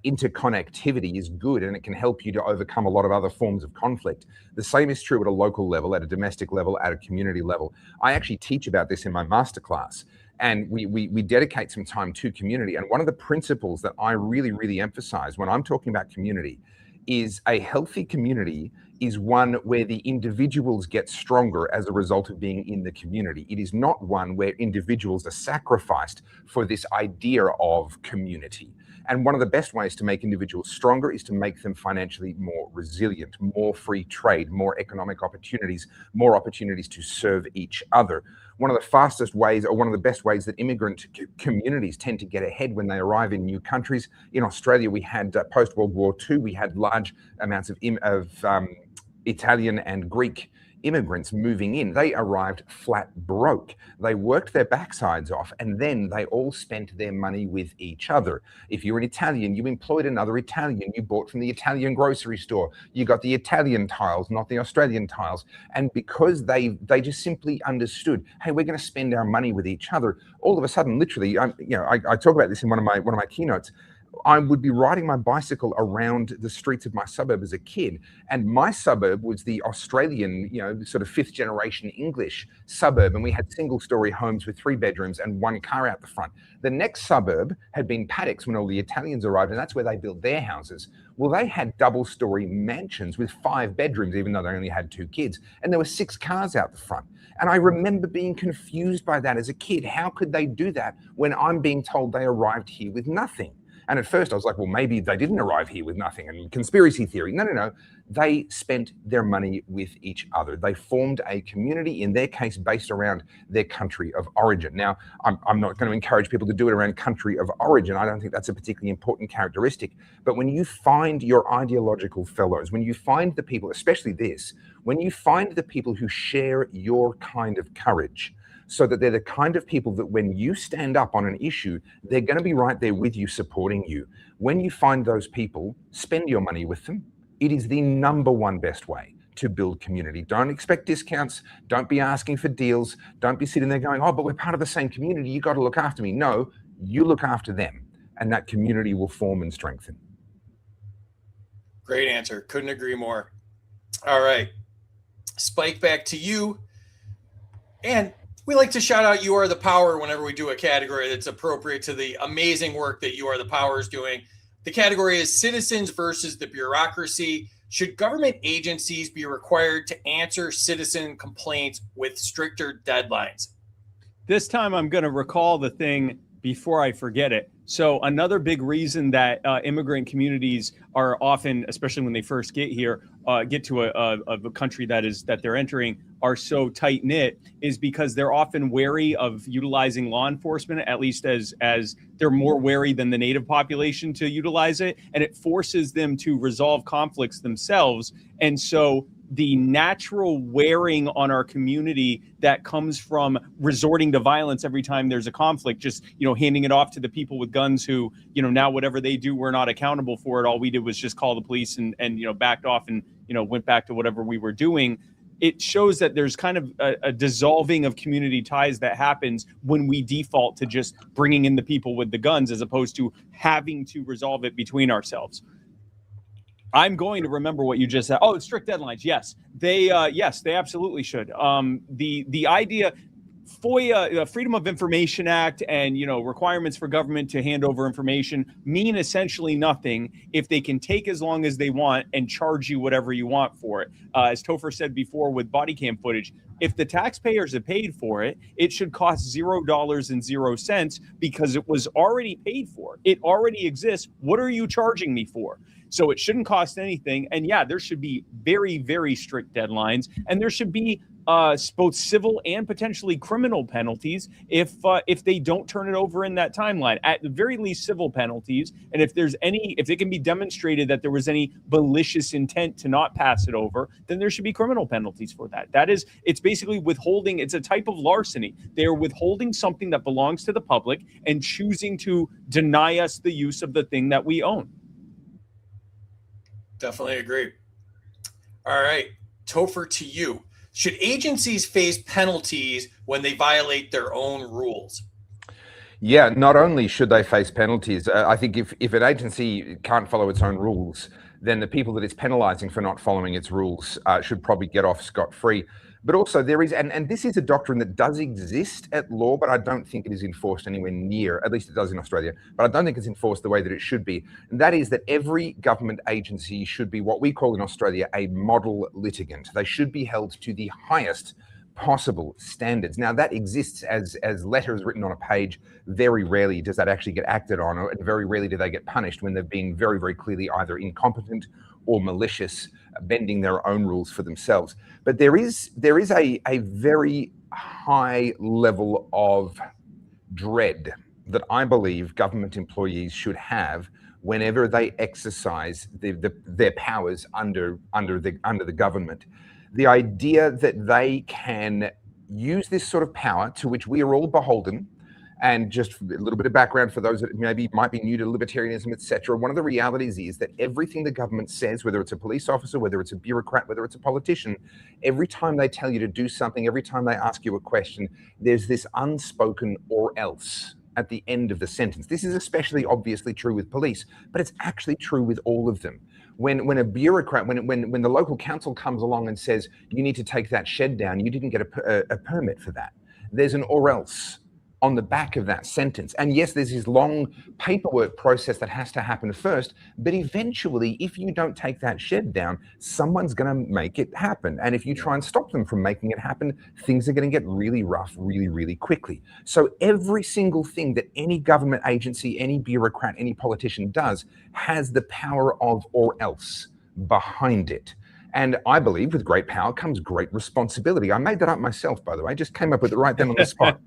interconnectivity is good, and it can help you to overcome a lot of other forms of conflict. The same is true at a local level, at a domestic level, at a community level. I actually teach about this in my masterclass. And we dedicate some time to community. And one of the principles that I really, really emphasize when I'm talking about community is a healthy community is one where the individuals get stronger as a result of being in the community. It is not one where individuals are sacrificed for this idea of community. And one of the best ways to make individuals stronger is to make them financially more resilient, more free trade, more economic opportunities, more opportunities to serve each other. One of the fastest ways, or one of the best ways that immigrant communities tend to get ahead when they arrive in new countries. In Australia, we had post-World War II, we had large amounts of Italian and Greek immigrants moving in. They arrived flat broke. They worked their backsides off, and then they all spent their money with each other. If you're an Italian, you employed another Italian. You bought from the Italian grocery store. You got the Italian tiles, not the Australian tiles. And because they just simply understood, hey, we're going to spend our money with each other. All of a sudden, literally, I talk about this in one of my keynotes. I would be riding my bicycle around the streets of my suburb as a kid, and my suburb was the Australian, sort of fifth generation English suburb, and we had single-story homes with 3 bedrooms and 1 car out the front. The next suburb had been paddocks when all the Italians arrived, and that's where they built their houses. Well, they had double-story mansions with 5 bedrooms, even though they only had 2 kids, and there were 6 cars out the front. And I remember being confused by that as a kid. How could they do that when I'm being told they arrived here with nothing? And at first I was like, well, maybe they didn't arrive here with nothing, and conspiracy theory. No. They spent their money with each other. They formed a community, in their case, based around their country of origin. Now, I'm not going to encourage people to do it around country of origin. I don't think that's a particularly important characteristic. But when you find your ideological fellows, when you find the people, especially this, when you find the people who share your kind of courage, so that they're the kind of people that when you stand up on an issue, they're going to be right there with you, supporting you. When you find those people, spend your money with them. It is the #1 best way to build community. Don't expect discounts. Don't be asking for deals. Don't be sitting there going, oh, but we're part of the same community. You got to look after me. No, you look after them, and that community will form and strengthen. Great answer. Couldn't agree more. All right. Spike, back to you. And we like to shout out You Are the Power whenever we do a category that's appropriate to the amazing work that You Are the Power is doing. The category is Citizens versus the Bureaucracy. Should government agencies be required to answer citizen complaints with stricter deadlines? This time I'm going to recall the thing before I forget it. So another big reason that immigrant communities are often, especially when they first get here, get to a country that they're entering, are so tight knit, is because they're often wary of utilizing law enforcement, at least as they're more wary than the native population to utilize it, and it forces them to resolve conflicts themselves. And so the natural wearing on our community that comes from resorting to violence every time there's a conflict, just, handing it off to the people with guns who, now whatever they do, we're not accountable for it. All we did was just call the police and backed off and, went back to whatever we were doing. It shows that there's kind of a dissolving of community ties that happens when we default to just bringing in the people with the guns, as opposed to having to resolve it between ourselves. I'm going to remember what you just said. Oh, strict deadlines. Yes, they absolutely should. The idea, FOIA, Freedom of Information Act, and requirements for government to hand over information mean essentially nothing if they can take as long as they want and charge you whatever you want for it. As Topher said before with body cam footage, if the taxpayers have paid for it, it should cost $0.00 because it was already paid for. It already exists. What are you charging me for? So it shouldn't cost anything. And yeah, there should be very, very strict deadlines, and there should be both civil and potentially criminal penalties if they don't turn it over in that timeline. At the very least, civil penalties. And if it can be demonstrated that there was any malicious intent to not pass it over, then there should be criminal penalties for that. It's basically withholding. It's a type of larceny. They are withholding something that belongs to the public and choosing to deny us the use of the thing that we own. Definitely agree. All right, Topher, to you. Should agencies face penalties when they violate their own rules? Yeah, not only should they face penalties, I think if an agency can't follow its own rules, then the people that it's penalizing for not following its rules should probably get off scot-free. But also there is, and this is a doctrine that does exist at law, but I don't think it is enforced anywhere near, at least it does in Australia, but I don't think it's enforced the way that it should be. And that is that every government agency should be what we call in Australia a model litigant. They should be held to the highest possible standards. Now that exists as letters written on a page. Very rarely does that actually get acted on, and very rarely do they get punished when they've been very, very clearly either incompetent or malicious, bending their own rules for themselves. But there is a very high level of dread that I believe government employees should have whenever they exercise their powers under the government. The idea that they can use this sort of power to which we are all beholden. And just a little bit of background for those that maybe might be new to libertarianism, etc. One of the realities is that everything the government says, whether it's a police officer, whether it's a bureaucrat, whether it's a politician, every time they tell you to do something, every time they ask you a question, there's this unspoken or else at the end of the sentence. This is especially obviously true with police, but it's actually true with all of them. When a bureaucrat, when the local council comes along and says, you need to take that shed down, you didn't get a permit for that, there's an or else on the back of that sentence. And yes, there's this long paperwork process that has to happen first, but eventually, if you don't take that shed down, someone's going to make it happen. And if you try and stop them from making it happen, things are going to get really rough really, really quickly. So every single thing that any government agency, any bureaucrat, any politician does has the power of or else behind it. And I believe with great power comes great responsibility. I made that up myself, by the way. I just came up with it right then on the spot.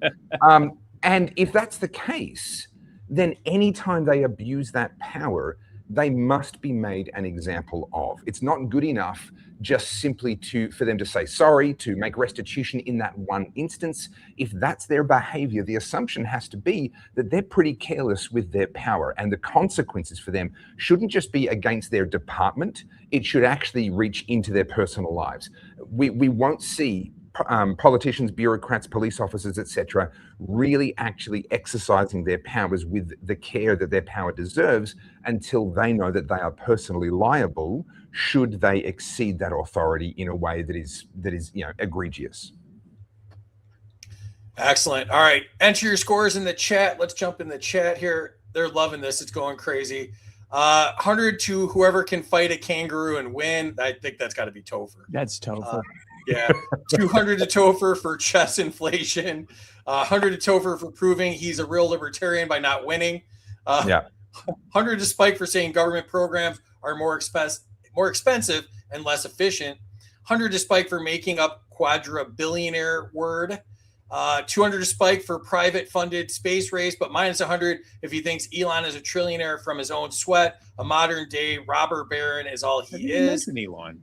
And if that's the case, then anytime they abuse that power, they must be made an example of. It's not good enough just simply for them to say sorry, to make restitution in that one instance. If that's their behavior, the assumption has to be that they're pretty careless with their power, and the consequences for them shouldn't just be against their department, it should actually reach into their personal lives. We won't see politicians, bureaucrats, police officers, etc., really actually exercising their powers with the care that their power deserves until they know that they are personally liable should they exceed that authority in a way that is egregious. Excellent. All right, enter your scores in the chat. Let's jump in the chat here. They're loving this. It's going crazy. 100 to whoever can fight a kangaroo and win. I think that's got to be Topher. That's Topher. Yeah, 200 to Topher for chess inflation. 100 to Topher for proving he's a real libertarian by not winning. 100 to Spike for saying government programs are more expensive and less efficient. 100 to Spike for making up quadra-billionaire word. 200 to Spike for private funded space race, but minus 100 if he thinks Elon is a trillionaire from his own sweat. A modern day robber baron is all he is. Elon.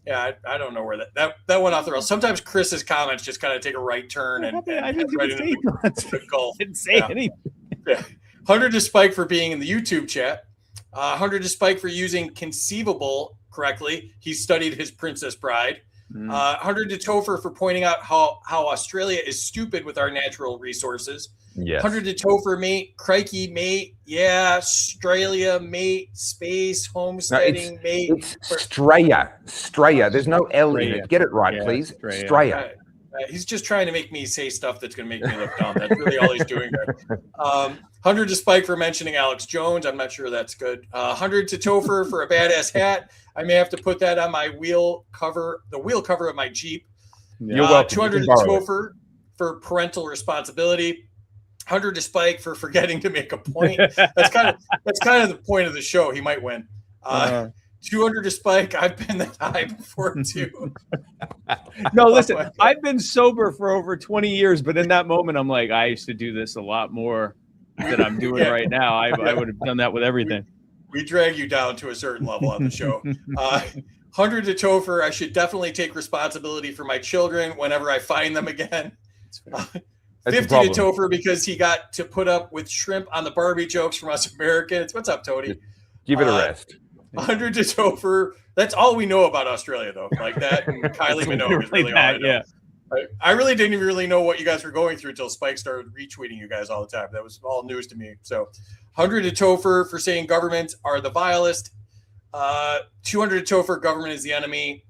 Yeah, I don't know where that went off the rails. Sometimes Chris's comments just kind of take a right turn and I didn't right say into the Gulf. Didn't say anything. Yeah. 100 to Spike for being in the YouTube chat. 100 to Spike for using conceivable correctly. He studied his Princess Bride. 100 to Topher for pointing out how Australia is stupid with our natural resources. Yes. 100 to Topher, mate. Crikey, mate. Yeah, Australia, mate. Space, homesteading, mate. It's Straya. There's no L in it. Get it right, please. Straya. He's just trying to make me say stuff that's going to make me look dumb. That's really all he's doing there. 100 to Spike for mentioning Alex Jones. I'm not sure that's good. 100 to Topher for a badass hat. I may have to put that on my wheel cover, the wheel cover of my Jeep. You're welcome. 200 to Topher for parental responsibility. 100 to Spike for forgetting to make a point. That's kind of the point of the show. He might win. 200 to Spike. I've been that high before too. No, listen, I've been sober for over 20 years, but in that moment, I'm like, I used to do this a lot more than I'm doing right now. I would have done that with everything. We drag you down to a certain level on the show. 100 to Topher. I should definitely take responsibility for my children whenever I find them again. 50 to Topher because he got to put up with shrimp on the Barbie jokes from us Americans. What's up, Tony? Give it a rest. 100 to Topher. That's all we know about Australia, though. Like that and Kylie Minogue is really all I know. Yeah. I really didn't even really know what you guys were going through until Spike started retweeting you guys all the time. That was all news to me. So 100 to Topher for saying governments are the vilest. 200 to Topher, government is the enemy.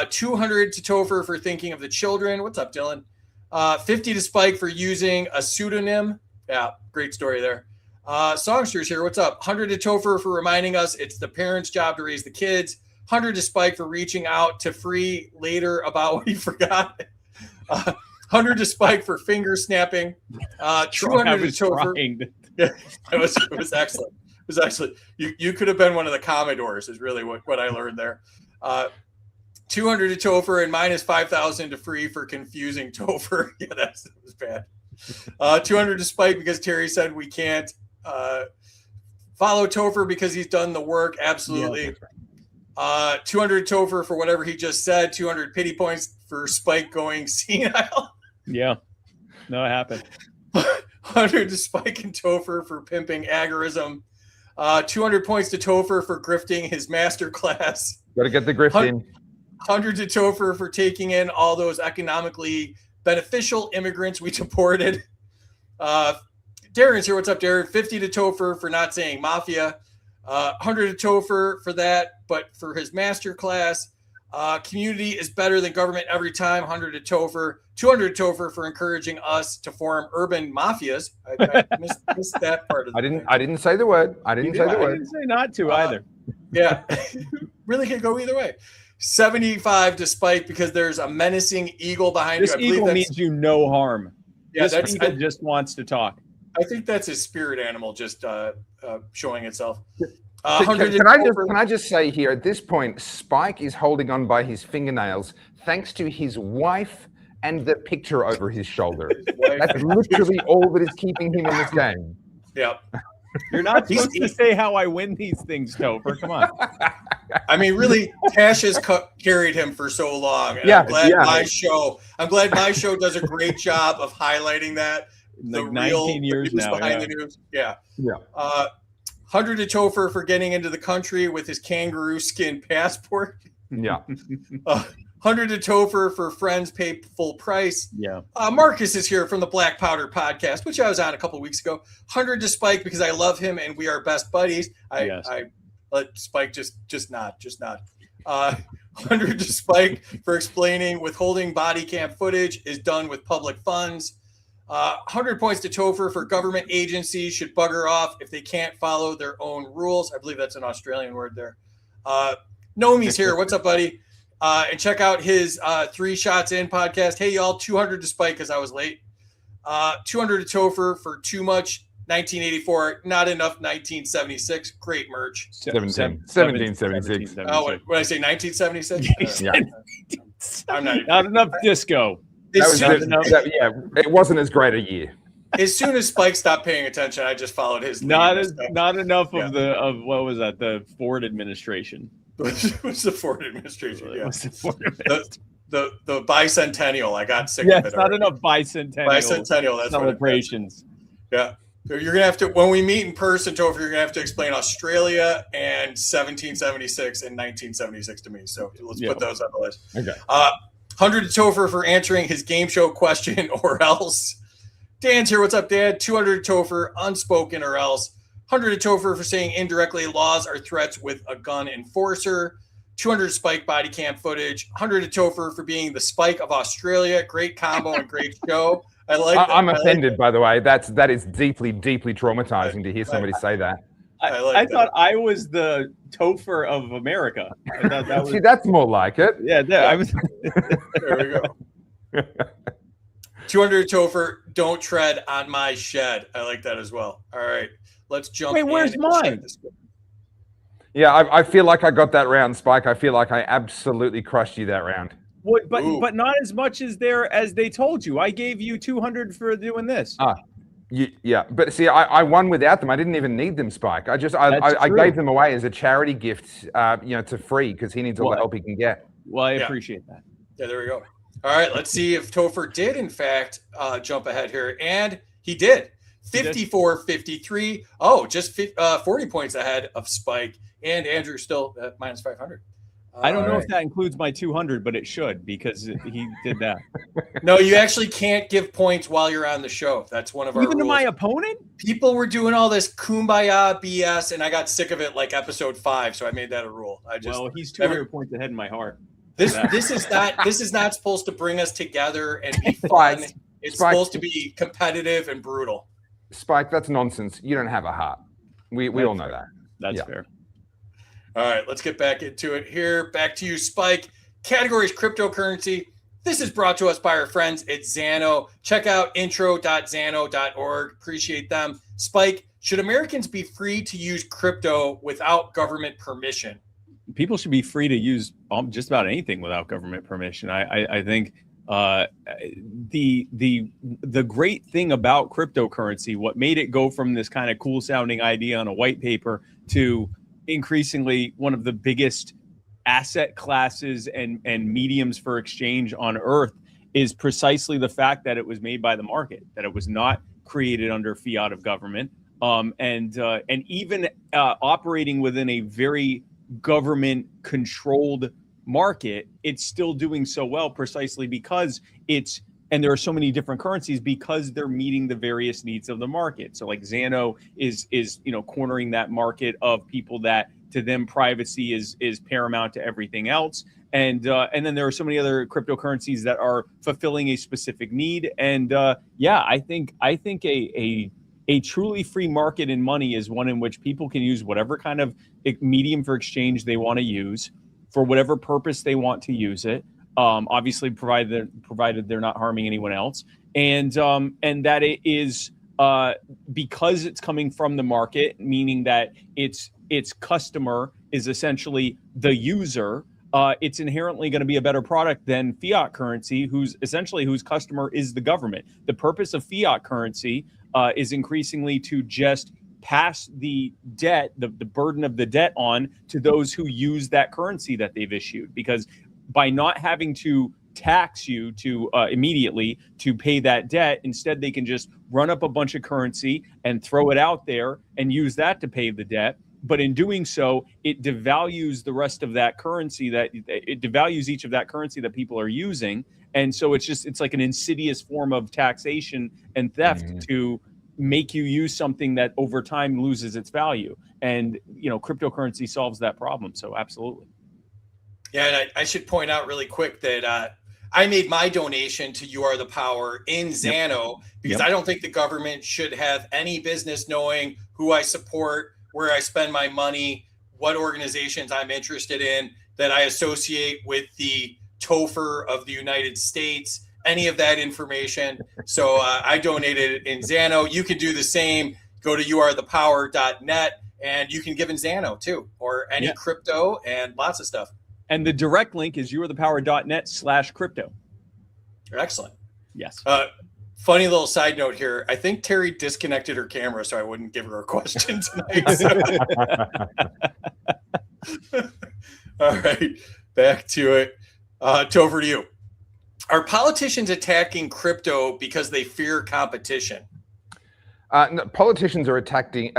200 to Topher for thinking of the children. What's up, Dylan? 50 to Spike for using a pseudonym. Yeah, great story there. Songsters here. What's up? 100 to Topher for reminding us it's the parents' job to raise the kids. 100 to Spike for reaching out to Free later about what he forgot. 100 to Spike for finger snapping. 200 to Topher. Yeah, it was excellent. It was excellent. You could have been one of the Commodores is really what I learned there. 200 to Topher and minus 5,000 to Free for confusing Topher. Yeah, that was bad. 200 to Spike because Terry said we can't follow Topher because he's done the work. Absolutely. Yeah, right. 200 Topher for whatever he just said. 200 pity points for Spike going senile. Yeah. No, it happened. 100 to Spike and Topher for pimping agorism. 200 points to Topher for grifting his master class. Got to get the grift in. 100 to Topher for taking in all those economically beneficial immigrants we deported. Darren's here. What's up, Darren? 50 to Topher for not saying mafia. 100 to Topher for that, but for his master class. Community is better than government every time. 100 to Topher. 200 to Topher for encouraging us to form urban mafias. I missed that part of the I didn't say the word. I didn't say not to either. Yeah. Really can go either way. 75 to Spike because there's a menacing eagle behind this you. I eagle means you no harm. Yeah, this eagle just wants to talk. I think that's his spirit animal just showing itself. Can I just say here at this point, Spike is holding on by his fingernails thanks to his wife and the picture over his shoulder. That's literally all that is keeping him in this game. Yep. You're not supposed to say how I win these things, Topher. Come on. I mean, really, Tash has carried him for so long. And Yeah, I'm glad yeah. my show does a great job of highlighting that. The Like 19 years now. Behind Yeah. the news. Yeah. Yeah. 100 to Topher for getting into the country with his kangaroo skin passport. Yeah. 100 to Topher for friends pay full price. Yeah. Marcus is here from the Black Powder podcast, which I was on a couple weeks ago. 100 to Spike because I love him and we are best buddies. I let Spike just nod. 100 to Spike for explaining withholding body cam footage is done with public funds. 100 points to Topher for government agencies should bugger off if they can't follow their own rules. I believe that's an Australian word there. Nomi's here. What's up, buddy? And check out his 3 Shots In podcast. Hey, y'all, 200 to Spike because I was late. 200 to Topher for too much 1984, not enough 1976. Great merch. 1776. Oh, what did I say? 1976? Yeah. I'm not even. Not enough disco. It wasn't as great a year. As soon as Spike stopped paying attention, I just followed his lead. Not enough of what was that? The Ford administration. It was the Ford administration. Yeah. What's the Ford administration? The bicentennial. I got sick Yeah, of it. it's not enough bicentennial That's celebrations. Yeah. So you're gonna have to, when we meet in person, Topher, you're gonna have to explain Australia and 1776 and 1976 to me. So let's put those on the list. Okay. 100 to Topher for answering his game show question or else. Dan's here. What's up, Dan? 200 to Topher, unspoken or else. 100 to Topher for saying indirectly laws are threats with a gun enforcer. 200 Spike body cam footage. 100 to Topher for being the Spike of Australia. Great combo and great show. I like that. I'm offended, by the way. That is deeply, deeply traumatizing to hear somebody say that. I thought I was the Topher of America. I thought that was... See, that's more like it. Yeah, I was. There we go. 200 Topher, don't tread on my shed. I like that as well. All right, let's jump. Wait, where's mine? Yeah, I feel like I got that round, Spike. I feel like I absolutely crushed you that round. What, but Ooh. but not as much as they told you. I gave you 200 for doing this. Yeah, but see, I won without them. I didn't even need them, Spike. I gave them away as a charity gift, to free because he needs all the help he can get. Well, I appreciate that. Yeah, there we go. All right, let's see if Topher did, in fact, jump ahead here. And he did. 54-53. Oh, just 40 points ahead of Spike. And Andrew still at minus 500. I don't know if that includes my 200, but it should because he did that. No, you actually can't give points while you're on the show. That's one of our Even rules. to my opponent? People were doing all this kumbaya BS, and I got sick of it like episode 5, so I made that a rule. Well, he's 200 points ahead in my heart. This is not supposed to bring us together and be fun. It's supposed to be competitive and brutal. Spike, that's nonsense. You don't have a heart. We all know that. That's fair. All right, let's get back into it here. Back to you, Spike. Categories cryptocurrency. This is brought to us by our friends at Xano. Check out intro.xano.org. Appreciate them. Spike, should Americans be free to use crypto without government permission? People should be free to use just about anything without government permission. I think the great thing about cryptocurrency, what made it go from this kind of cool sounding idea on a white paper to increasingly one of the biggest asset classes and mediums for exchange on earth, is precisely the fact that it was made by the market, that it was not created under fiat of government, and even operating within a very government controlled market, it's still doing so well precisely because and there are so many different currencies because they're meeting the various needs of the market. So like Xano is cornering that market of people that to them privacy is paramount to everything else. And then there are so many other cryptocurrencies that are fulfilling a specific need. And I think a truly free market in money is one in which people can use whatever kind of medium for exchange they want to use for whatever purpose they want to use it. Obviously, provided they're not harming anyone else, and that it is because it's coming from the market, meaning that its customer is essentially the user. It's inherently going to be a better product than fiat currency, whose customer is the government. The purpose of fiat currency is increasingly to just pass the debt, the burden of the debt on to those who use that currency that they've issued, because by not having to tax you to immediately to pay that debt, instead they can just run up a bunch of currency and throw it out there and use that to pay the debt. But in doing so, it devalues the rest of that currency, it devalues each of that currency that people are using. And so it's like an insidious form of taxation and theft to make you use something that over time loses its value. And, cryptocurrency solves that problem. So absolutely. Yeah, and I should point out really quick that I made my donation to You Are the Power in Xano because I don't think the government should have any business knowing who I support, where I spend my money, what organizations I'm interested in, that I associate with the Topher of the United States, any of that information. So I donated in Xano. You can do the same. Go to youarethepower.net and you can give in Xano too, or any crypto and lots of stuff. And the direct link is youarethepower.net/crypto. Excellent. Yes. Funny little side note here. I think Terry disconnected her camera so I wouldn't give her a question tonight. All right, back to it. Topher, to you. Are politicians attacking crypto because they fear competition? No, politicians are attacking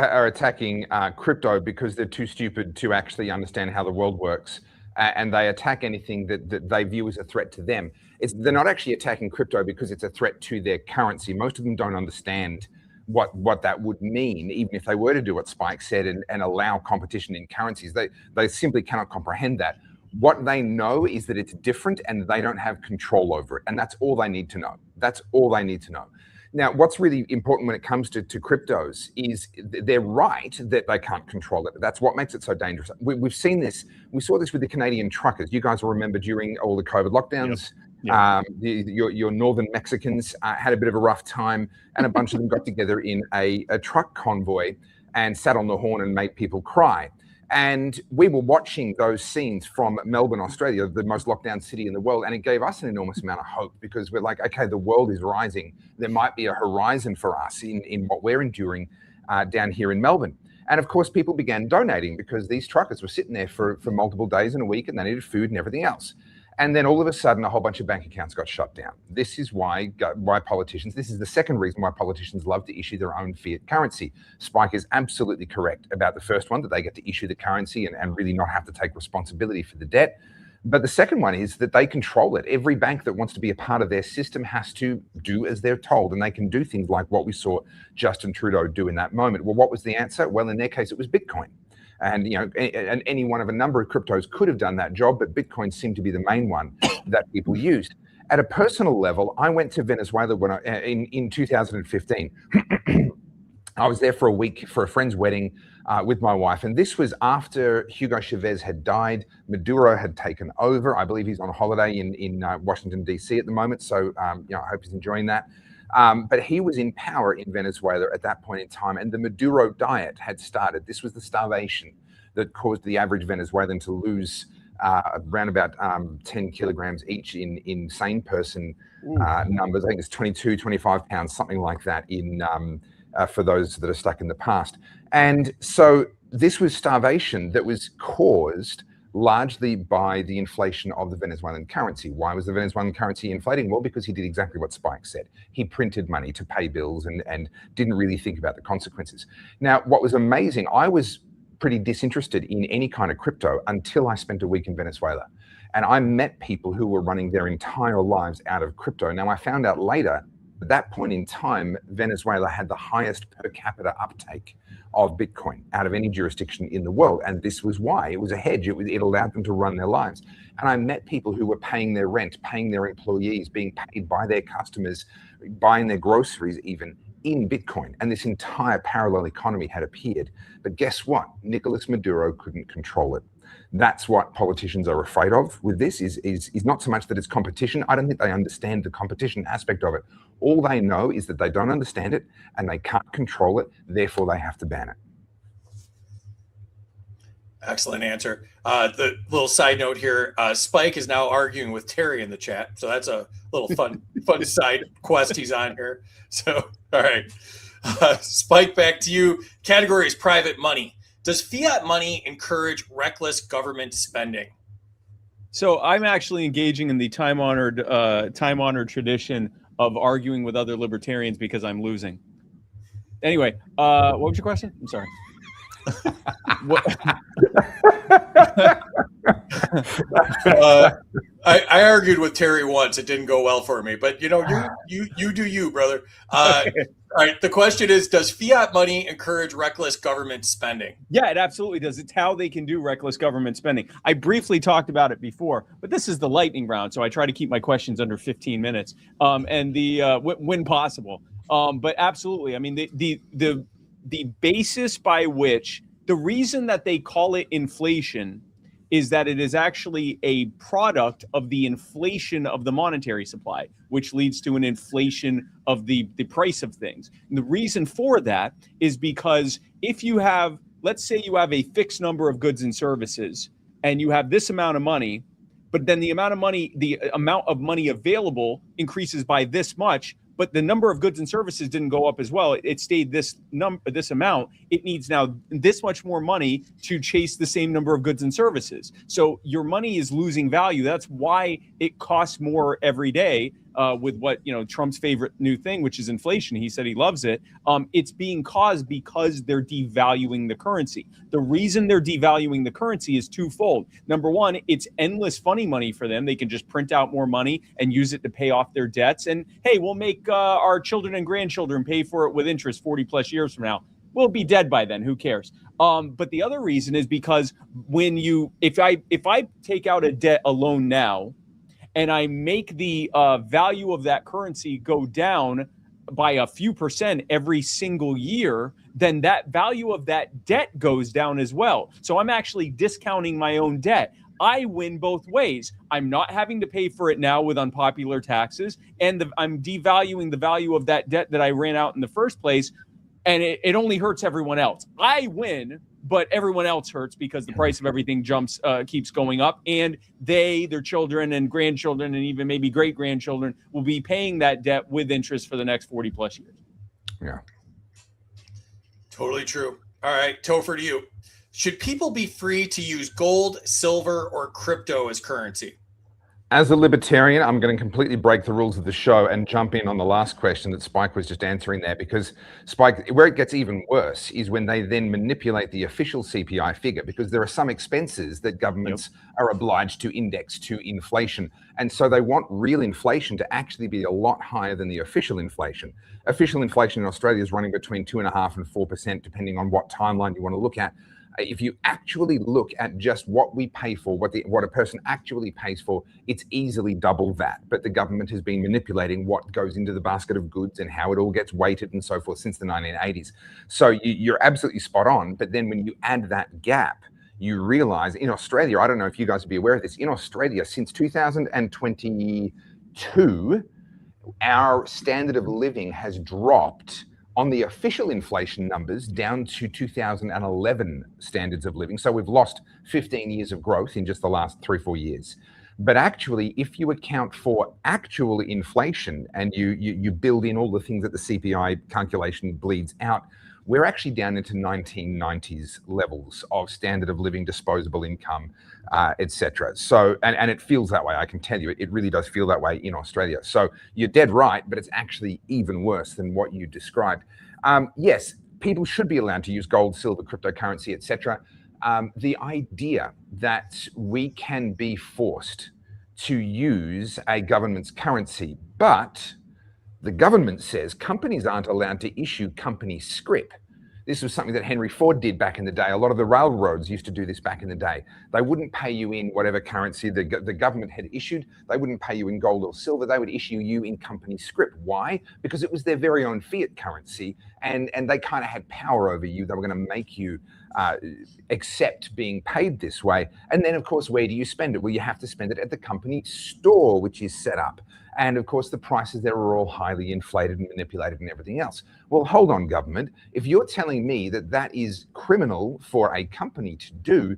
crypto because they're too stupid to actually understand how the world works. And they attack anything that they view as a threat to them. They're not actually attacking crypto because it's a threat to their currency. Most of them don't understand what that would mean, even if they were to do what Spike said and allow competition in currencies. They simply cannot comprehend that. What they know is that it's different and they don't have control over it. And that's all they need to know. That's all they need to know. Now, what's really important when it comes to cryptos is they're right that they can't control it. That's what makes it so dangerous. We've seen this. We saw this with the Canadian truckers. You guys will remember during all the COVID lockdowns, your northern Mexicans had a bit of a rough time, and a bunch of them got together in a truck convoy and sat on the horn and made people cry. And we were watching those scenes from Melbourne, Australia, the most locked down city in the world. And it gave us an enormous amount of hope, because we're like, okay, the world is rising. There might be a horizon for us in what we're enduring down here in Melbourne. And of course, people began donating, because these truckers were sitting there for multiple days in a week, and they needed food and everything else. And then all of a sudden, a whole bunch of bank accounts got shut down. This is why politicians, this is the second reason why politicians love to issue their own fiat currency. Spike is absolutely correct about the first one, that they get to issue the currency and really not have to take responsibility for the debt. But the second one is that they control it. Every bank that wants to be a part of their system has to do as they're told, and they can do things like what we saw Justin Trudeau do in that moment. Well, what was the answer? Well, in their case, it was Bitcoin. And and any one of a number of cryptos could have done that job, but Bitcoin seemed to be the main one that people used. At a personal level, I went to Venezuela when in 2015. I was there for a week for a friend's wedding with my wife, and this was after Hugo Chavez had died. Maduro had taken over. I believe he's on holiday in Washington, D.C. at the moment, so I hope he's enjoying that. But he was in power in Venezuela at that point in time, and the Maduro diet had started. This was the starvation that caused the average Venezuelan to lose around about 10 kilograms each in sane person numbers. I think it's 22, 25 pounds, something like that for those that are stuck in the past. And so this was starvation that was caused largely by the inflation of the Venezuelan currency. Why was the Venezuelan currency inflating? Well, because he did exactly what Spike said. He printed money to pay bills and didn't really think about the consequences. Now, what was amazing, I was pretty disinterested in any kind of crypto until I spent a week in Venezuela. And I met people who were running their entire lives out of crypto. Now, I found out later, at that point in time, Venezuela had the highest per capita uptake of Bitcoin out of any jurisdiction in the world. And this was why. It was a hedge. It allowed them to run their lives. And I met people who were paying their rent, paying their employees, being paid by their customers, buying their groceries even in Bitcoin. And this entire parallel economy had appeared. But guess what? Nicolas Maduro couldn't control it. That's what politicians are afraid of with this is not so much that it's competition. I don't think they understand the competition aspect of it. All they know is that they don't understand it and they can't control it. Therefore, they have to ban it. Excellent answer. The little side note here, Spike is now arguing with Terry in the chat. So that's a little fun side quest he's on here. So, all right. Spike, back to you. Category is private money. Does fiat money encourage reckless government spending? So I'm actually engaging in the time-honored tradition of arguing with other libertarians because I'm losing. Anyway, what was your question? I'm sorry. I argued with Terry once. It didn't go well for me, but you do you, brother. All right. The question is, does fiat money encourage reckless government spending? Yeah, it absolutely does. It's how they can do reckless government spending. I briefly talked about it before, but this is the lightning round, so I try to keep my questions under 15 minutes, and when possible. But absolutely, I mean, the basis by which the reason that they call it inflation is that it is actually a product of the inflation of the monetary supply, which leads to an inflation of the price of things. And the reason for that is because if you have, let's say you have a fixed number of goods and services, and you have this amount of money, but then the amount of money available increases by this much, but the number of goods and services didn't go up as well. It stayed this amount. It needs now this much more money to chase the same number of goods and services. So your money is losing value. That's why it costs more every day with what, Trump's favorite new thing, which is inflation. He said he loves it. It's being caused because they're devaluing the currency. The reason they're devaluing the currency is twofold. Number one, it's endless funny money for them. They can just print out more money and use it to pay off their debts. And hey, we'll make our children and grandchildren pay for it with interest 40 plus years from now. We'll be dead by then. Who cares? But the other reason is because if I take out a loan now, and I make the value of that currency go down by a few percent every single year, then that value of that debt goes down as well. So I'm actually discounting my own debt. I win both ways. I'm not having to pay for it now with unpopular taxes, and I'm devaluing the value of that debt that I ran out in the first place, and it only hurts everyone else. I win but everyone else hurts because the price of everything keeps going up, and their children and grandchildren and even maybe great-grandchildren will be paying that debt with interest for the next 40 plus years. Yeah. Totally true. All right, Topher, to you. Should people be free to use gold, silver, or crypto as currency? As a libertarian, I'm going to completely break the rules of the show and jump in on the last question that Spike was just answering there, because Spike, where it gets even worse is when they then manipulate the official CPI figure, because there are some expenses that governments are obliged to index to inflation. And so they want real inflation to actually be a lot higher than the official inflation. Official inflation in Australia is running between 2.5% and 4%, depending on what timeline you want to look at. If you actually look at just what we pay for, what a person actually pays for, it's easily double that. But the government has been manipulating what goes into the basket of goods and how it all gets weighted and so forth since the 1980s. So you're absolutely spot on. But then when you add that gap, you realize in Australia, I don't know if you guys would be aware of this, in Australia since 2022, our standard of living has dropped on the official inflation numbers down to 2011 standards of living. So we've lost 15 years of growth in just the last 3-4 years. But actually, if you account for actual inflation and you build in all the things that the CPI calculation bleeds out, we're actually down into 1990s levels of standard of living, disposable income, etc. So, and it feels that way. I can tell you, it really does feel that way in Australia. So you're dead right, but it's actually even worse than what you described. Yes, people should be allowed to use gold, silver, cryptocurrency, etc. The idea that we can be forced to use a government's currency, but the government says companies aren't allowed to issue company scrip. This was something that Henry Ford did back in the day. A lot of the railroads used to do this back in the day. They wouldn't pay you in whatever currency the government had issued. They wouldn't pay you in gold or silver. They would issue you in company scrip. Why? Because it was their very own fiat currency, and they kind of had power over you. They were going to make you accept being paid this way. And then, of course, where do you spend it? Well, you have to spend it at the company store, which is set up. And of course, the prices there are all highly inflated and manipulated and everything else. Well, hold on, government. If you're telling me that that is criminal for a company to do,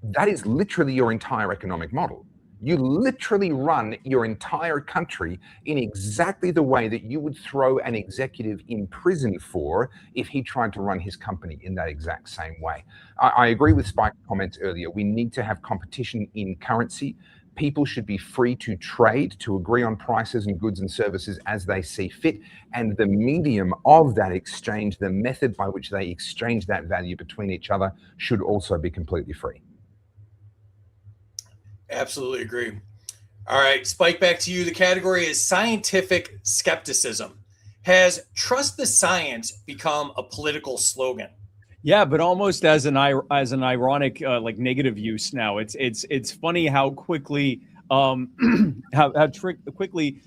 that is literally your entire economic model. You literally run your entire country in exactly the way that you would throw an executive in prison for if he tried to run his company in that exact same way. I agree with Spike's comments earlier. We need to have competition in currency. People should be free to trade, to agree on prices and goods and services as they see fit. And the medium of that exchange, the method by which they exchange that value between each other, should also be completely free. Absolutely agree. All right, Spike, back to you. The category is scientific skepticism. Has trust the science become a political slogan? Yeah, but almost as an ironic like negative use now. It's funny how quickly quickly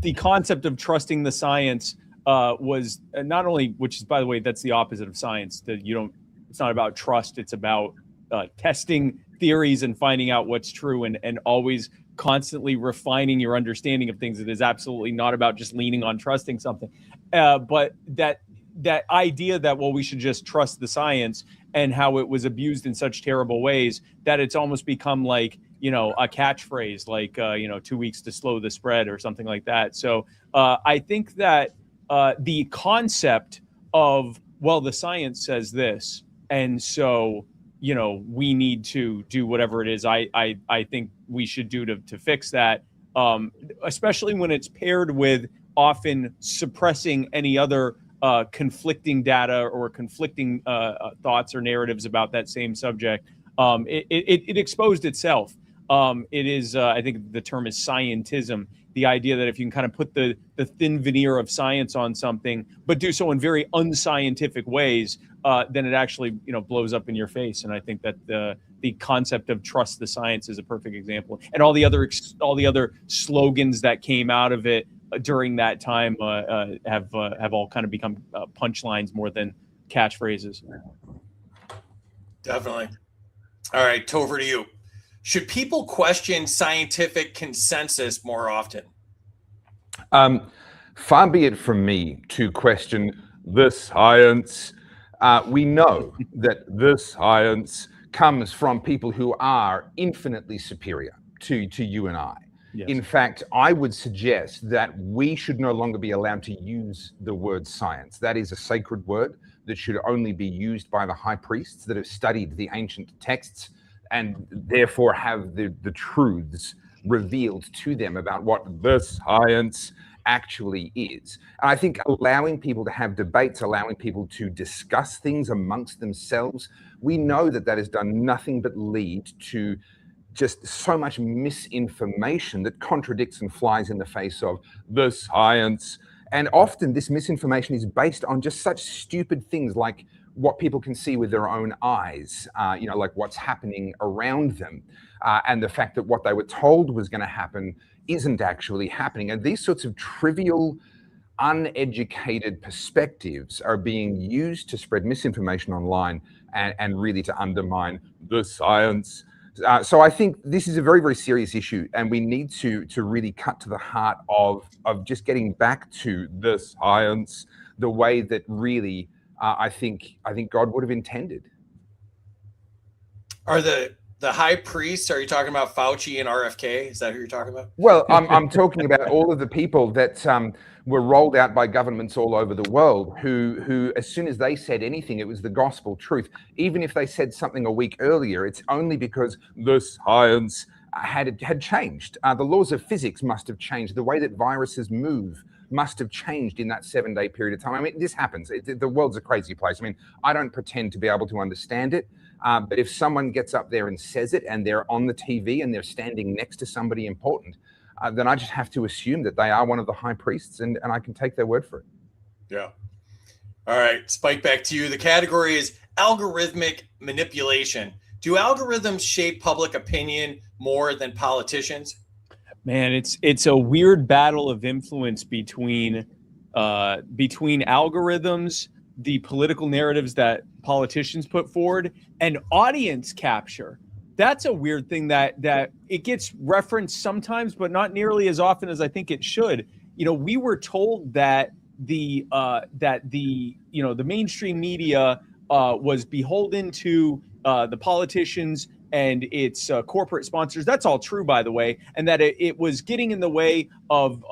the concept of trusting the science was not only, which is, by the way, that's the opposite of science. That it's not about trust. It's about testing theories and finding out what's true, and always constantly refining your understanding of things. It is absolutely not about just leaning on trusting something, but that idea that, well, we should just trust the science, and how it was abused in such terrible ways that it's almost become like, a catchphrase, like, 2 weeks to slow the spread or something like that. So I think that the concept of, well, the science says this, and so, we need to do whatever it is I think we should do to fix that, especially when it's paired with often suppressing any other conflicting data or conflicting thoughts or narratives about that same subject. It exposed itself. It is, I think the term is scientism, the idea that if you can kind of put the thin veneer of science on something, but do so in very unscientific ways, then it actually, blows up in your face. And I think that the concept of trust the science is a perfect example. And all the other slogans that came out of it during that time have all kind of become punchlines more than catchphrases. Definitely. All right, Topher, to you. Should people question scientific consensus more often? Far be it from me to question the science. We know that the science comes from people who are infinitely superior to you and I. Yes. In fact, I would suggest that we should no longer be allowed to use the word science. That is a sacred word that should only be used by the high priests that have studied the ancient texts and therefore have the truths revealed to them about what the science actually is. And I think allowing people to have debates, allowing people to discuss things amongst themselves, we know that that has done nothing but lead to just so much misinformation that contradicts and flies in the face of the science. And often this misinformation is based on just such stupid things like what people can see with their own eyes, like what's happening around them, and the fact that what they were told was going to happen isn't actually happening. And these sorts of trivial, uneducated perspectives are being used to spread misinformation online and really to undermine the science. So I think this is a very, very serious issue, and we need to really cut to the heart of just getting back to the science the way that really I think God would have intended. Are the high priests, are you talking about Fauci and RFK? Is that who you're talking about? Well, I'm talking about all of the people that were rolled out by governments all over the world who, as soon as they said anything, it was the gospel truth. Even if they said something a week earlier, it's only because the science had changed. The laws of physics must have changed. The way that viruses move must have changed in that 7-day period of time. I mean, this happens. The world's a crazy place. I mean, I don't pretend to be able to understand it. But if someone gets up there and says it and they're on the TV and they're standing next to somebody important, then I just have to assume that they are one of the high priests and I can take their word for it. Yeah. All right. Spike, back to you. The category is algorithmic manipulation. Do algorithms shape public opinion more than politicians? Man, it's a weird battle of influence between algorithms, the political narratives that politicians put forward, and audience capture. That's a weird thing that it gets referenced sometimes, but not nearly as often as I think it should. We were told that the mainstream media was beholden to the politicians and its corporate sponsors. That's all true, by the way, and that it was getting in the way of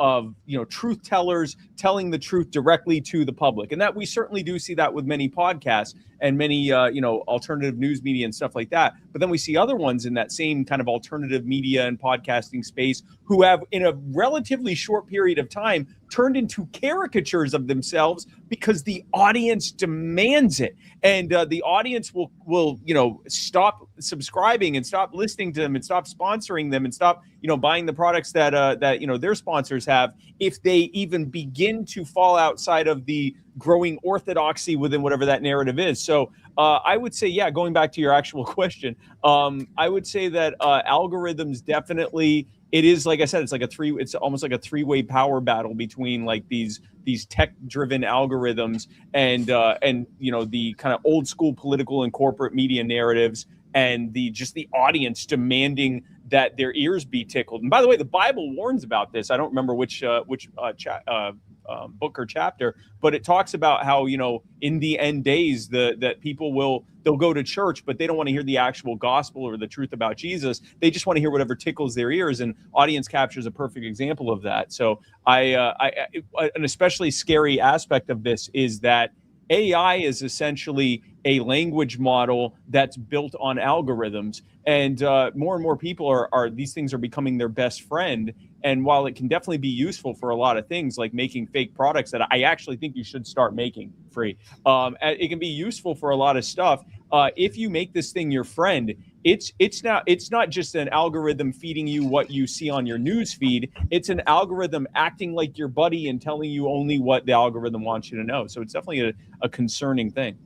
truth tellers telling the truth directly to the public. And that we certainly do see that with many podcasts and many alternative news media and stuff like that. But then we see other ones in that same kind of alternative media and podcasting space who have, in a relatively short period of time, turned into caricatures of themselves because the audience demands it. And the audience will stop subscribing and stop listening to them and stop sponsoring them and stop buying the products that their sponsors have if they even begin to fall outside of the growing orthodoxy within whatever that narrative is. So I would say, yeah, going back to your actual question, I would say that algorithms definitely, it is, like I said, it's almost like a three-way power battle between like these tech-driven algorithms and the kind of old school political and corporate media narratives and the audience demanding that their ears be tickled. And by the way, the Bible warns about this. I don't remember which book or chapter, but it talks about how in the end days that people they'll go to church, but they don't want to hear the actual gospel or the truth about Jesus. They just want to hear whatever tickles their ears, and audience capture is a perfect example of that. So an especially scary aspect of this is that AI is essentially a language model that's built on algorithms, and more and more people are these things are becoming their best friend. And while it can definitely be useful for a lot of things, like making fake products that I actually think you should start making free, it can be useful for a lot of stuff. If you make this thing your friend, it's not just an algorithm feeding you what you see on your news feed. It's an algorithm acting like your buddy and telling you only what the algorithm wants you to know. So it's definitely a concerning thing.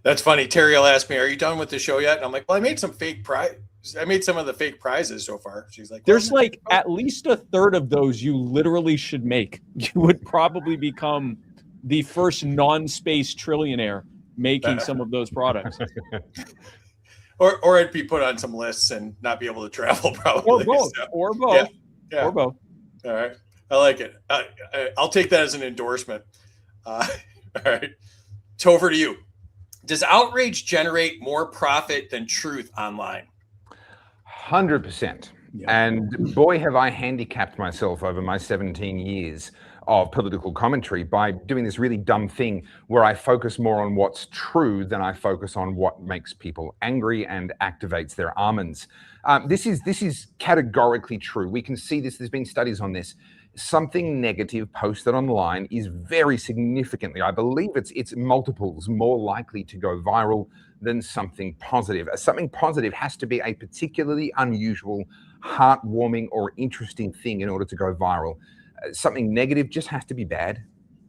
That's funny. Terry will ask me, "Are you done with the show yet?" And I'm like, "Well, I made some I made some of the fake prizes so far." She's like, "There's like at least a third of those you literally should make. You would probably become the first non-space trillionaire making some of those products." Or I'd be put on some lists and not be able to travel, probably. Or both. Yeah. Or both. All right. I like it. I'll take that as an endorsement. All right. Topher, to you. Does outrage generate more profit than truth online? 100%. Yeah. And boy, have I handicapped myself over my 17 years of political commentary by doing this really dumb thing where I focus more on what's true than I focus on what makes people angry and activates their almonds. This is categorically true. We can see this. There's been studies on this. Something negative posted online is very significantly, I believe it's multiples more likely to go viral than something positive. Something positive has to be a particularly unusual, heartwarming, or interesting thing in order to go viral. Something negative just has to be bad.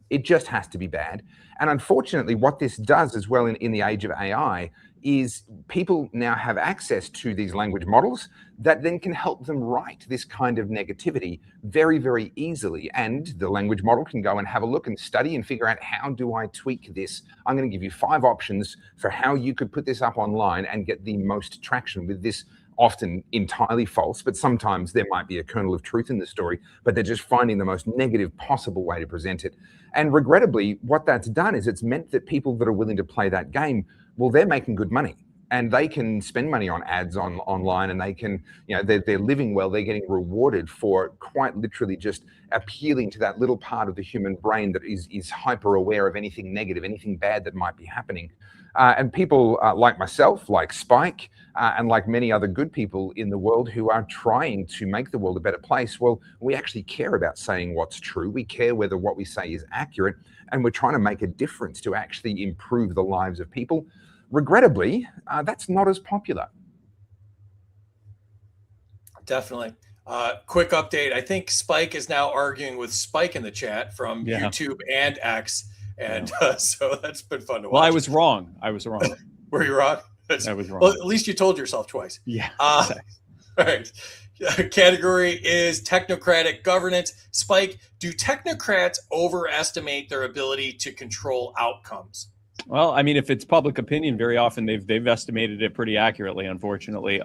It just has to be bad. And unfortunately, what this does as well in the age of AI is people now have access to these language models that then can help them write this kind of negativity very, very easily. And the language model can go and have a look and study and figure out, how do I tweak this? I'm going to give you 5 options for how you could put this up online and get the most traction with this, often entirely false, but sometimes there might be a kernel of truth in the story, but they're just finding the most negative possible way to present it. And regrettably, what that's done is it's meant that people that are willing to play that game, well, they're making good money and they can spend money on ads online, and they can, they're living well, they're getting rewarded for quite literally just appealing to that little part of the human brain that is hyper aware of anything negative, anything bad that might be happening. And people like myself, like Spike, and like many other good people in the world who are trying to make the world a better place, well, we actually care about saying what's true. We care whether what we say is accurate, and we're trying to make a difference to actually improve the lives of people. Regrettably, that's not as popular. Definitely. Quick update. I think Spike is now arguing with Spike in the chat from YouTube and X. And so that's been fun to watch. Well, I was wrong. Were you wrong? I was wrong. Well, at least you told yourself twice. Yeah. All right. Category is technocratic governance. Spike, do technocrats overestimate their ability to control outcomes? Well, I mean, if it's public opinion, very often they've estimated it pretty accurately, unfortunately.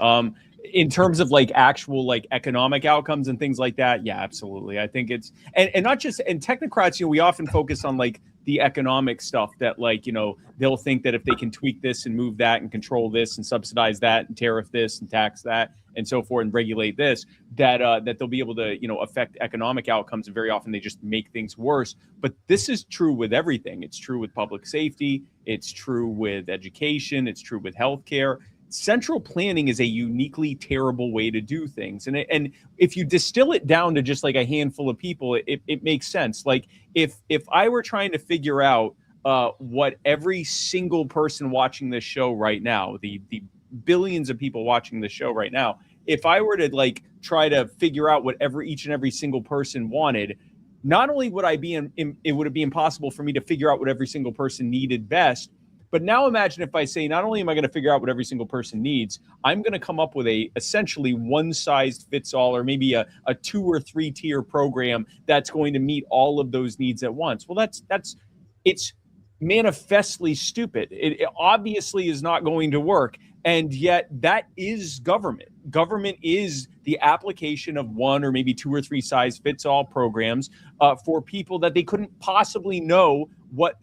In terms of like actual like economic outcomes and things like that, yeah, absolutely. I think it's and not just and technocrats, we often focus on like the economic stuff that like, they'll think that if they can tweak this and move that and control this and subsidize that and tariff this and tax that and so forth and regulate this, that they'll be able to, affect economic outcomes. And very often they just make things worse. But this is true with everything. It's true with public safety. It's true with education. It's true with healthcare. Central planning is a uniquely terrible way to do things. And if you distill it down to just like a handful of people, it makes sense. Like if I were trying to figure out what every single person watching this show right now, the billions of people watching this show right now, if I were to like try to figure out what each and every single person wanted, not only would it would be impossible for me to figure out what every single person needed best, but now imagine if I say, not only am I going to figure out what every single person needs, I'm going to come up with a essentially one-size-fits-all, or maybe a 2 or 3 tier program that's going to meet all of those needs at once. Well, it's manifestly stupid. It obviously is not going to work. And yet that is government. Government is the application of 1 or maybe 2 or 3 size fits all programs for people that they couldn't possibly know what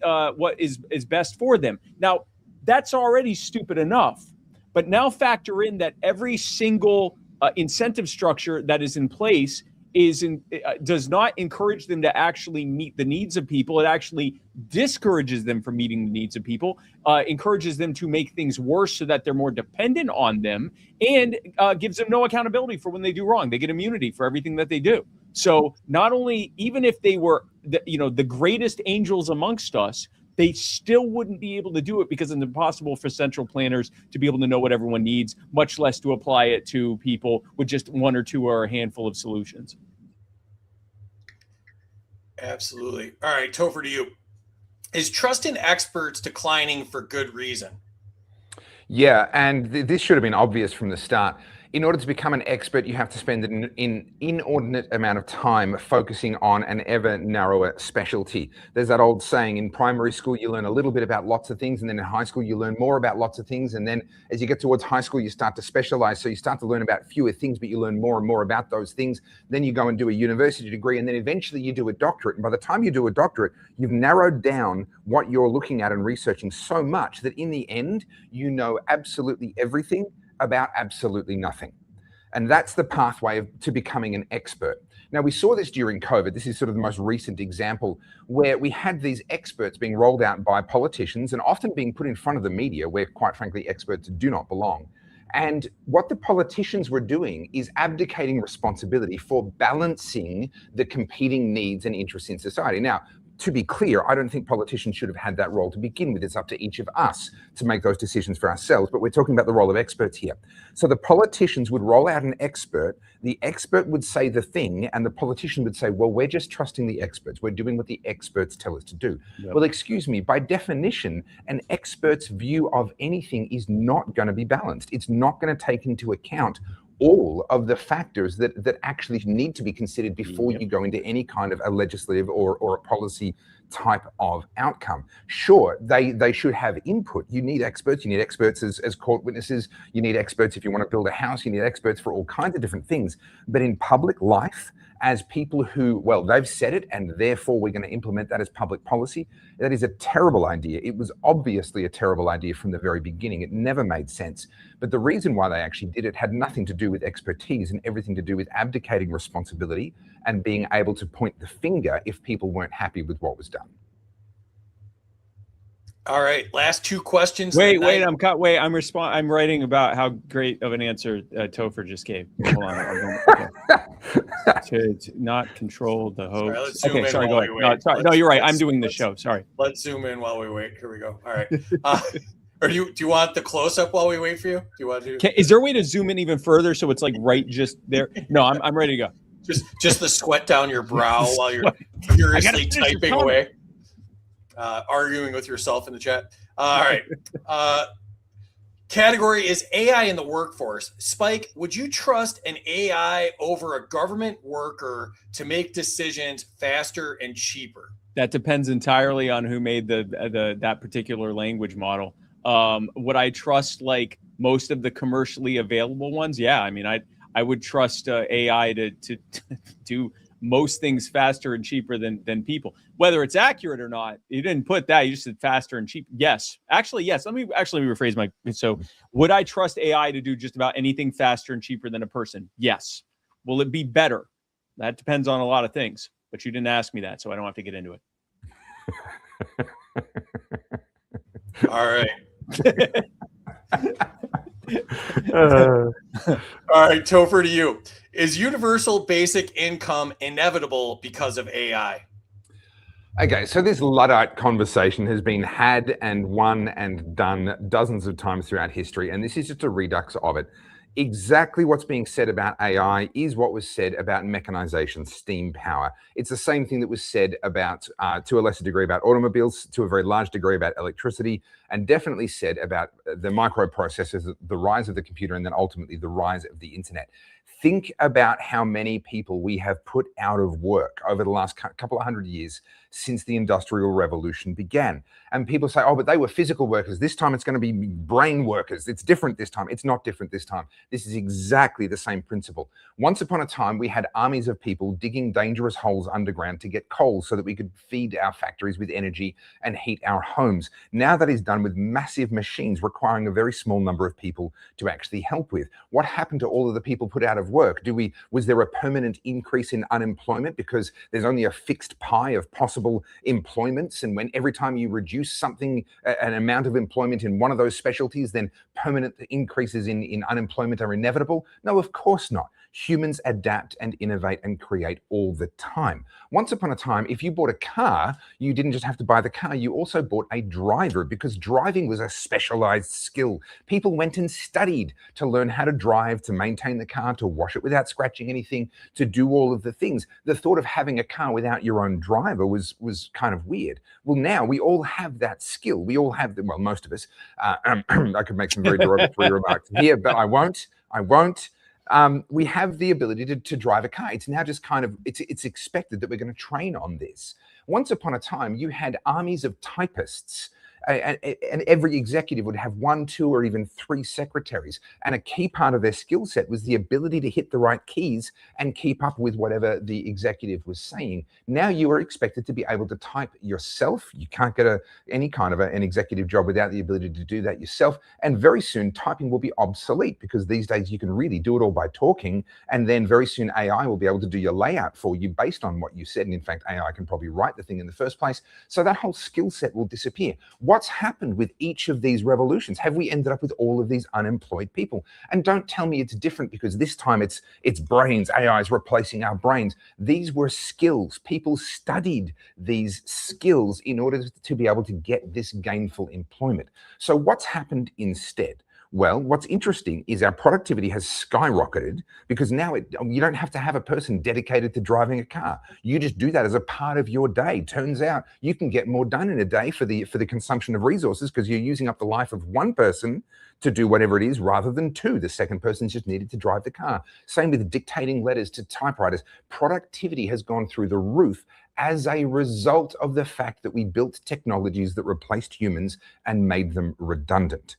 is best for them. Now, that's already stupid enough. But now factor in that every single incentive structure that is in place does not encourage them to actually meet the needs of people. It actually discourages them from meeting the needs of people, encourages them to make things worse so that they're more dependent on them, and gives them no accountability for when they do wrong. They get immunity for everything that they do. So not only, even if they were the greatest angels amongst us, they still wouldn't be able to do it because it's impossible for central planners to be able to know what everyone needs, much less to apply it to people with just 1 or 2 or a handful of solutions. Absolutely. All right, Topher, to you. Is trust in experts declining for good reason? Yeah, and this should have been obvious from the start. In order to become an expert, you have to spend an inordinate amount of time focusing on an ever narrower specialty. There's that old saying, in primary school, you learn a little bit about lots of things, and then in high school, you learn more about lots of things. And then as you get towards high school, you start to specialize. So you start to learn about fewer things, but you learn more and more about those things. Then you go and do a university degree, and then eventually you do a doctorate. And by the time you do a doctorate, you've narrowed down what you're looking at and researching so much that in the end, you know absolutely everything about absolutely nothing. And that's the pathway to becoming an expert. Now, we saw this during COVID. This is sort of the most recent example where we had these experts being rolled out by politicians and often being put in front of the media where, quite frankly, experts do not belong. And what the politicians were doing is abdicating responsibility for balancing the competing needs and interests in society. Now, to be clear, I don't think politicians should have had that role to begin with. It's up to each of us to make those decisions for ourselves, but we're talking about the role of experts here. So the politicians would roll out an expert, the expert would say the thing, and the politician would say, well, we're just trusting the experts. We're doing what the experts tell us to do. Yep. Well, excuse me, by definition, an expert's view of anything is not going to be balanced. It's not going to take into account all of the factors that actually need to be considered before you go into any kind of a legislative or a policy type of outcome. Sure, they should have input. You need experts. You need experts as court witnesses. You need experts if you want to build a house. You need experts for all kinds of different things. But in public life, as people who, well, they've said it and therefore we're going to implement that as public policy, that is a terrible idea. It was obviously a terrible idea from the very beginning. It never made sense. But the reason why they actually did it had nothing to do with expertise and everything to do with abdicating responsibility and being able to point the finger if people weren't happy with what was done. All right, last two questions. I'm writing about how great of an answer Topher just gave. Hold on. To not control the host. Sorry, go ahead. No, you're right. I'm doing the show. Sorry. Let's zoom in while we wait. Here we go. All right. Or do you want the close up while we wait for you? Do you want to? Is there a way to zoom in even further so it's like right just there? No, I'm ready to go. Just the sweat down your brow while you're furiously typing away. Arguing with yourself in the chat. All right. Category is AI in the workforce. Spike, would you trust an AI over a government worker to make decisions faster and cheaper? That depends entirely on who made that particular language model. Would I trust like most of the commercially available ones? Yeah, I mean, I would trust AI to do most things faster and cheaper than people. Whether it's accurate or not, you didn't put that. You just said faster and cheap. Yes. Actually, yes. Let me rephrase so would I trust AI to do just about anything faster and cheaper than a person? Yes. Will it be better? That depends on a lot of things, but you didn't ask me that, so I don't have to get into it. All right. All right, Topher, to you. Is universal basic income inevitable because of AI? Okay, so this Luddite conversation has been had and won and done dozens of times throughout history, and this is just a redux of it. Exactly what's being said about AI is what was said about mechanization, steam power. It's the same thing that was said about, to a lesser degree, about automobiles, to a very large degree about electricity, and definitely said about the microprocessors, the rise of the computer, and then ultimately the rise of the internet. Think about how many people we have put out of work over the last couple of hundred years since the Industrial Revolution began. And people say, oh, but they were physical workers. This time it's going to be brain workers. It's different this time. It's not different this time. This is exactly the same principle. Once upon a time, we had armies of people digging dangerous holes underground to get coal so that we could feed our factories with energy and heat our homes. Now that is done with massive machines requiring a very small number of people to actually help with. What happened to all of the people put out of work? Was there a permanent increase in unemployment because there's only a fixed pie of possible employments, and when every time you reduce something, an amount of employment in one of those specialties, then permanent increases in unemployment are inevitable? No, of course not. Humans adapt and innovate and create all the time. Once upon a time, if you bought a car, you didn't just have to buy the car, you also bought a driver, because driving was a specialized skill. People went and studied to learn how to drive, to maintain the car, to wash it without scratching anything, to do all of the things. The thought of having a car without your own driver was kind of weird. Well, now we all have that skill. We all have, well, most of us. I could make some very derogatory remarks here, but I won't. we have the ability to drive a car. It's now just kind of, it's expected that we're going to train on this. Once upon a time, you had armies of typists, and every executive would have 1, 2, or even 3 secretaries. And a key part of their skill set was the ability to hit the right keys and keep up with whatever the executive was saying. Now you are expected to be able to type yourself. You can't get any kind of an executive job without the ability to do that yourself. And very soon typing will be obsolete, because these days you can really do it all by talking. And then very soon AI will be able to do your layout for you based on what you said. And in fact, AI can probably write the thing in the first place. So that whole skill set will disappear. What's happened with each of these revolutions? Have we ended up with all of these unemployed people? And don't tell me it's different because this time it's brains. AI is replacing our brains. These were skills. People studied these skills in order to be able to get this gainful employment. So what's happened instead? Well, what's interesting is our productivity has skyrocketed, because now you don't have to have a person dedicated to driving a car. You just do that as a part of your day. Turns out you can get more done in a day for the consumption of resources, because you're using up the life of one person to do whatever it is rather than 2. The second person's just needed to drive the car. Same with dictating letters to typewriters. Productivity has gone through the roof as a result of the fact that we built technologies that replaced humans and made them redundant.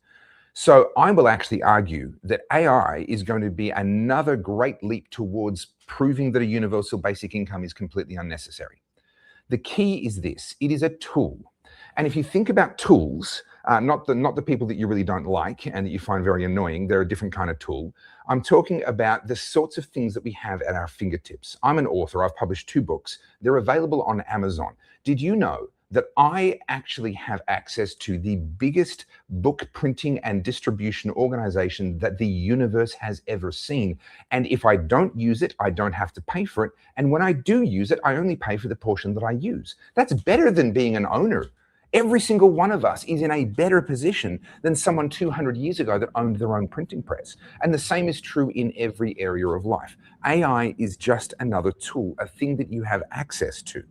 So I will actually argue that AI is going to be another great leap towards proving that a universal basic income is completely unnecessary. The key is this: it is a tool. And if you think about tools, not the people that you really don't like and that you find very annoying, they're a different kind of tool. I'm talking about the sorts of things that we have at our fingertips. I'm an author. I've published 2 books. They're available on Amazon. Did you know that I actually have access to the biggest book printing and distribution organization that the universe has ever seen? And if I don't use it, I don't have to pay for it. And when I do use it, I only pay for the portion that I use. That's better than being an owner. Every single one of us is in a better position than someone 200 years ago that owned their own printing press. And the same is true in every area of life. AI is just another tool, a thing that you have access to.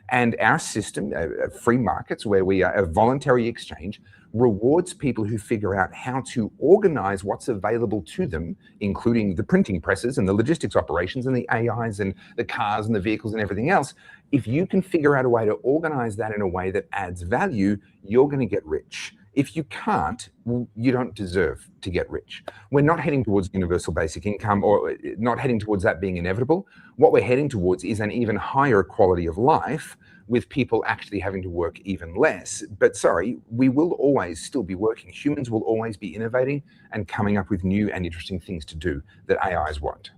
And our system, free markets, where we are a voluntary exchange, rewards people who figure out how to organize what's available to them, including the printing presses and the logistics operations and the AIs and the cars and the vehicles and everything else. If you can figure out a way to organize that in a way that adds value, you're going to get rich. If you can't, well, you don't deserve to get rich. We're not heading towards universal basic income, or not heading towards that being inevitable. What we're heading towards is an even higher quality of life, with people actually having to work even less. But sorry, we will always still be working. Humans will always be innovating and coming up with new and interesting things to do that AIs won't.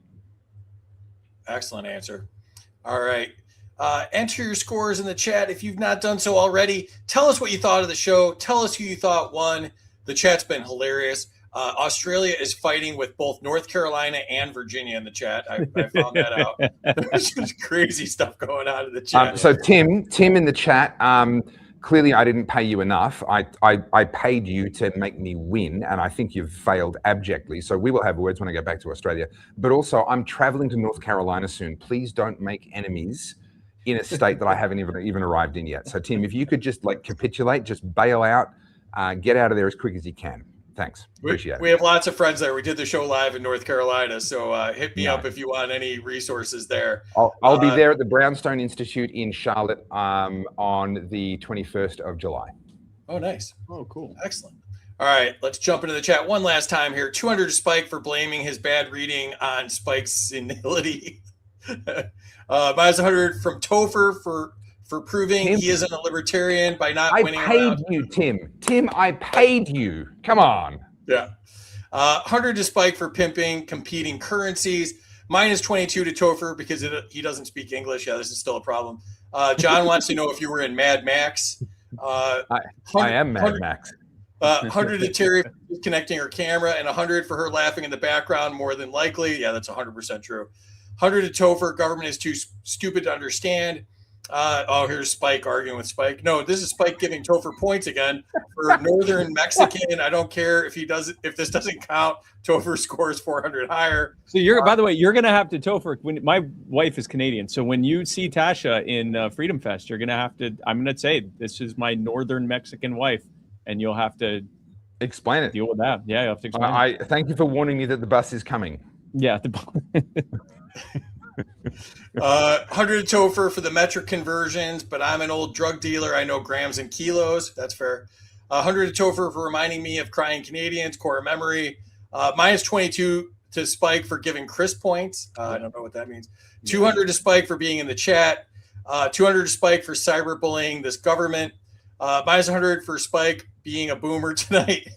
Excellent answer. All right. Enter your scores in the chat if you've not done so already. Tell us what you thought of the show. Tell us who you thought won. The chat's been hilarious. Australia is fighting with both North Carolina and Virginia in the chat. I found that out. There's just crazy stuff going on in the chat. So Tim in the chat, clearly I didn't pay you enough. I paid you to make me win, and I think you've failed abjectly. So we will have words when I go back to Australia. But also, I'm traveling to North Carolina soon. Please don't make enemies in a state that I haven't even arrived in yet. So Tim, if you could just capitulate, just bail out, get out of there as quick as you can. Thanks. Appreciate it. We have lots of friends there. We did the show live in North Carolina. So hit me up if you want any resources there. I'll be there at the Brownstone Institute in Charlotte on the 21st of July. Oh, nice. Oh, cool. Excellent. All right, let's jump into the chat one last time here. 200 to Spike for blaming his bad reading on Spike's senility. Minus 100 from Topher for proving he isn't a libertarian by not winning. I paid you, Tim. Tim, I paid you. Come on. Yeah. 100 to Spike for pimping competing currencies. Minus 22 to Topher because he doesn't speak English. Yeah, this is still a problem. John wants to know if you were in Mad Max. I am Mad Max. 100 to Terry for disconnecting her camera, and 100 for her laughing in the background, more than likely. Yeah, that's 100% true. 100 to Topher, government is too stupid to understand. Here's Spike arguing with Spike. No, this is Spike giving Topher points again for Northern Mexican. I don't care if this doesn't count. Topher scores 400 higher. So by the way, you're going to have to, Topher, when my wife is Canadian. So when you see Tasha in Freedom Fest, you're going to have to, I'm going to say, this is my Northern Mexican wife, and you'll have to explain it. Deal with that. Yeah, you'll have to explain it. Thank you for warning me that the bus is coming. Yeah. 100 to Topher for the metric conversions, but I'm an old drug dealer. I know grams and kilos. That's fair. 100 to Topher for reminding me of crying Canadians, core memory. Minus 22 to Spike for giving Chris points. I don't know what that means. 200 to Spike for being in the chat. 200 to Spike for cyberbullying this government. Minus 100 for Spike being a boomer tonight.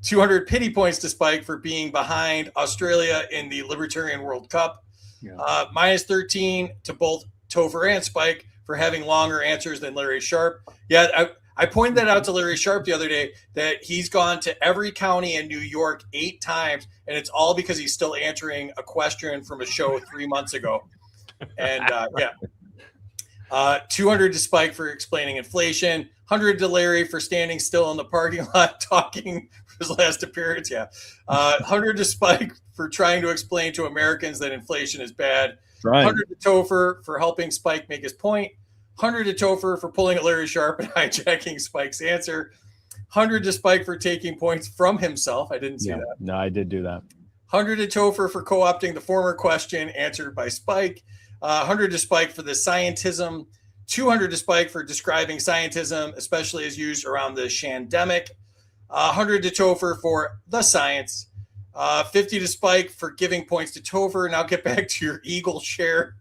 200 pity points to Spike for being behind Australia in the Libertarian World Cup. Yeah. Minus 13 to both Topher and Spike for having longer answers than Larry Sharp. Yeah, I pointed that out to Larry Sharp the other day, that he's gone to every county in New York 8 times, and it's all because he's still answering a question from a show 3 months ago. And 200 to Spike for explaining inflation. 100 to Larry for standing still in the parking lot talking for his last appearance. 100 to Spike for trying to explain to Americans that inflation is bad. Right. 100 to Topher for helping Spike make his point. 100 to Topher for pulling at Larry Sharp and hijacking Spike's answer. 100 to Spike for taking points from himself. I didn't see that. No, I did do that. 100 to Topher for co-opting the former question answered by Spike. 100 to Spike for the scientism. 200 to Spike for describing scientism, especially as used around the shandemic. 100 to Topher for the science. 50 to Spike for giving points to Topher. Now get back to your eagle share.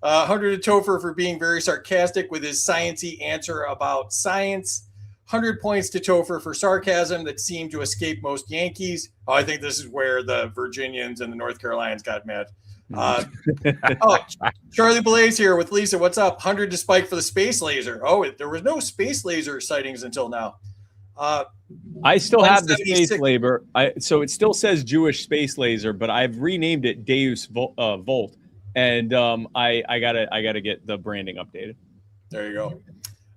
100 to Topher for being very sarcastic with his sciencey answer about science. 100 points to Topher for sarcasm that seemed to escape most Yankees. Oh, I think this is where the Virginians and the North Carolinians got mad. Charlie Blaze here with Lisa. What's up? 100 to Spike for the space laser. Oh, there was no space laser sightings until now. I still have the 176. space labor. So it still says Jewish space laser, but I've renamed it Deus Volt, and I gotta get the branding updated. There you go.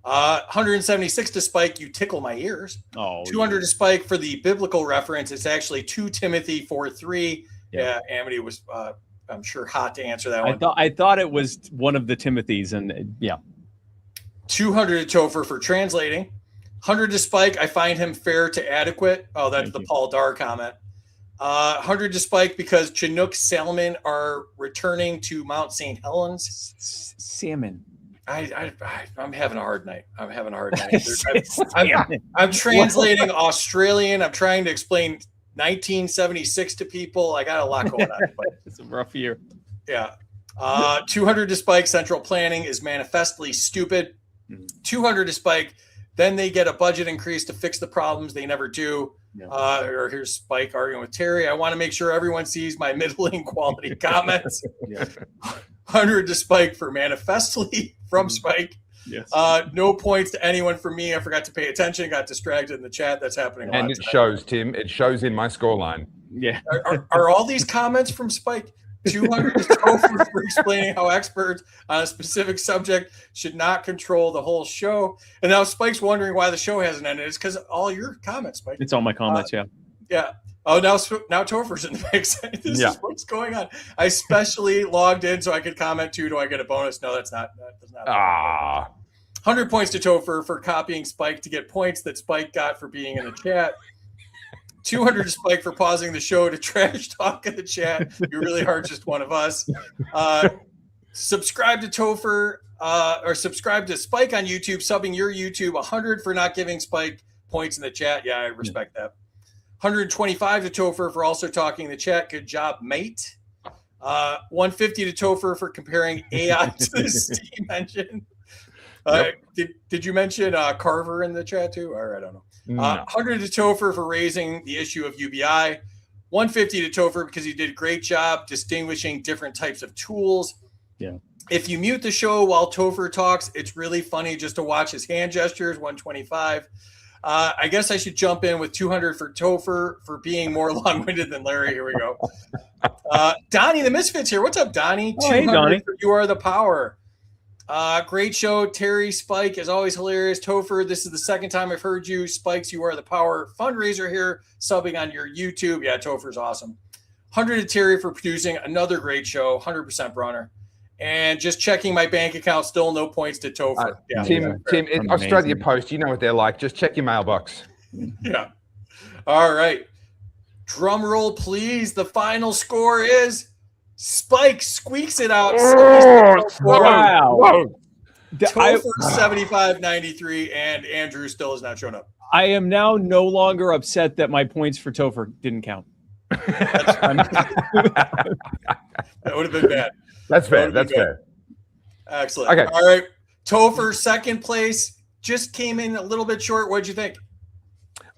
176 to Spike. You tickle my ears. Oh, 200 to Spike for the biblical reference. It's actually 2 Timothy 4:3. Yeah, Amity was, I'm sure, hot to answer that one. I thought it was one of the Timothys, and yeah. 200 to Topher for translating. 100 to Spike. I find him fair to adequate. Oh, that's the Paul Dar comment. 100 to Spike because Chinook salmon are returning to Mount St. Helens. Salmon. I'm having a hard night. I'm translating Australian. I'm trying to explain 1976 to people. I got a lot going on. But it's a rough year. Yeah. 200 to Spike. Central planning is manifestly stupid. 200 to Spike. Then they get a budget increase to fix the problems they never do. Yeah. Or here's Spike arguing with Terry. I want to make sure everyone sees my middling quality comments. 100 to Spike for manifestly from Spike. Yes. No points to anyone from me. I forgot to pay attention. Got distracted in the chat. That's happening a lot And it tonight. shows, Tim. It shows in my scoreline. Yeah. Are all these comments from Spike? 200 to Topher for explaining how experts on a specific subject should not control the whole show. And now Spike's wondering why the show hasn't ended. It's because of all your comments, Spike. It's all my comments, yeah. Yeah. Oh, now Topher's in the mix. This is what's going on. I specially logged in so I could comment too. Do I get a bonus? No, that's not. 100 points to Topher for copying Spike to get points that Spike got for being in the chat. 200 to Spike for pausing the show to trash talk in the chat. You really are just one of us. Subscribe to Topher or subscribe to Spike on YouTube, subbing your YouTube. 100 for not giving Spike points in the chat. Yeah, I respect that. 125 to Topher for also talking in the chat. Good job, mate. 150 to Topher for comparing AI to the steam engine. Did you mention Carver in the chat too? Or I don't know. 100 to Topher for raising the issue of UBI. 150 to Topher because he did a great job distinguishing different types of tools. Yeah. If you mute the show while Topher talks, it's really funny just to watch his hand gestures. 125. I guess I should jump in with 200 for Topher for being more long-winded than Larry. Here we go. Donnie the Misfits here. What's up, Donnie? Oh, hey, Donnie. For You Are the Power. Great show. Terry, Spike, is always hilarious. Topher, this is the second time I've heard you. Spikes, You Are the Power fundraiser here, subbing on your YouTube. Yeah, Topher's awesome. 100 to Terry for producing another great show. 100% Bronner. And just checking my bank account, still no points to Topher. Tim, Australia Post, you know what they're like. Just check your mailbox. Yeah. All right. Drum roll, please. The final score is Spike squeaks it out. Wow. Topher 75-93, and Andrew still has not shown up. I am now no longer upset that my points for Topher didn't count. That would have been bad. That's fair. That's fair. Excellent. Okay. All right. Topher, second place, just came in a little bit short. What'd you think?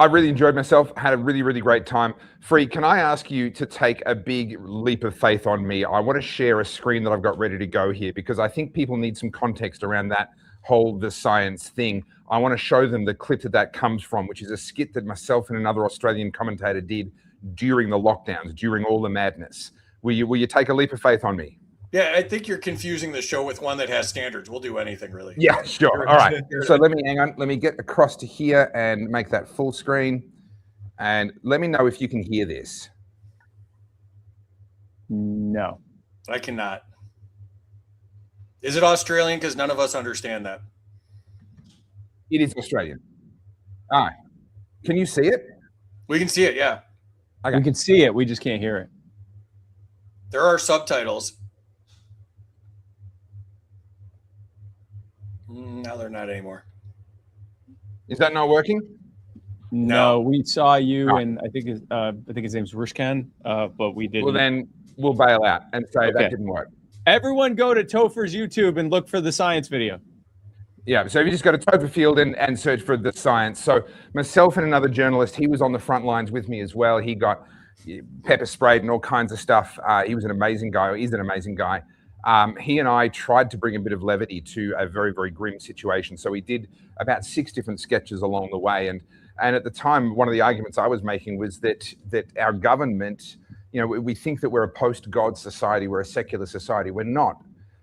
I really enjoyed myself, had a really, really great time. Free, can I ask you to take a big leap of faith on me? I want to share a screen that I've got ready to go here because I think people need some context around that whole the science thing. I want to show them the clip that comes from, which is a skit that myself and another Australian commentator did during the lockdowns, during all the madness. Will you take a leap of faith on me? Yeah, I think you're confusing the show with one that has standards. We'll do anything, really. Yeah, sure. All right. So let me get across to here and make that full screen. And let me know if you can hear this. No. I cannot. Is it Australian? Because none of us understand that. It is Australian. All right. Can you see it? We can see it, yeah. Okay. We can see it. We just can't hear it. There are subtitles. Now they're not anymore. Is that not working? No, we saw you, and I think his name's Rushkan, but we didn't. Well, then we'll bail out and say that didn't work. Everyone go to Topher's YouTube and look for the science video. Yeah, so if you just go to Topher Field and search for the science. So myself and another journalist, he was on the front lines with me as well. He got pepper sprayed and all kinds of stuff. He was an amazing guy, or is an amazing guy. He and I tried to bring a bit of levity to a very, very grim situation. So we did about 6 different sketches along the way. And at the time, one of the arguments I was making was that our government, you know, we think that we're a post-God society, we're a secular society. We're not.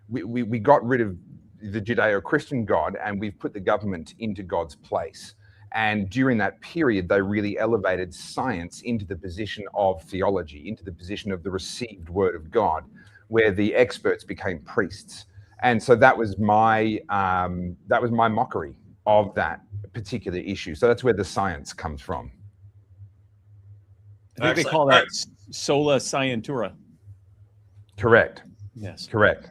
We got rid of the Judeo-Christian God and we've put the government into God's place. And during that period, they really elevated science into the position of theology, into the position of the received word of God, where the experts became priests. And so that was my mockery of that particular issue. So that's where the science comes from. I think they call that sola scientura. Correct. Yes. Correct.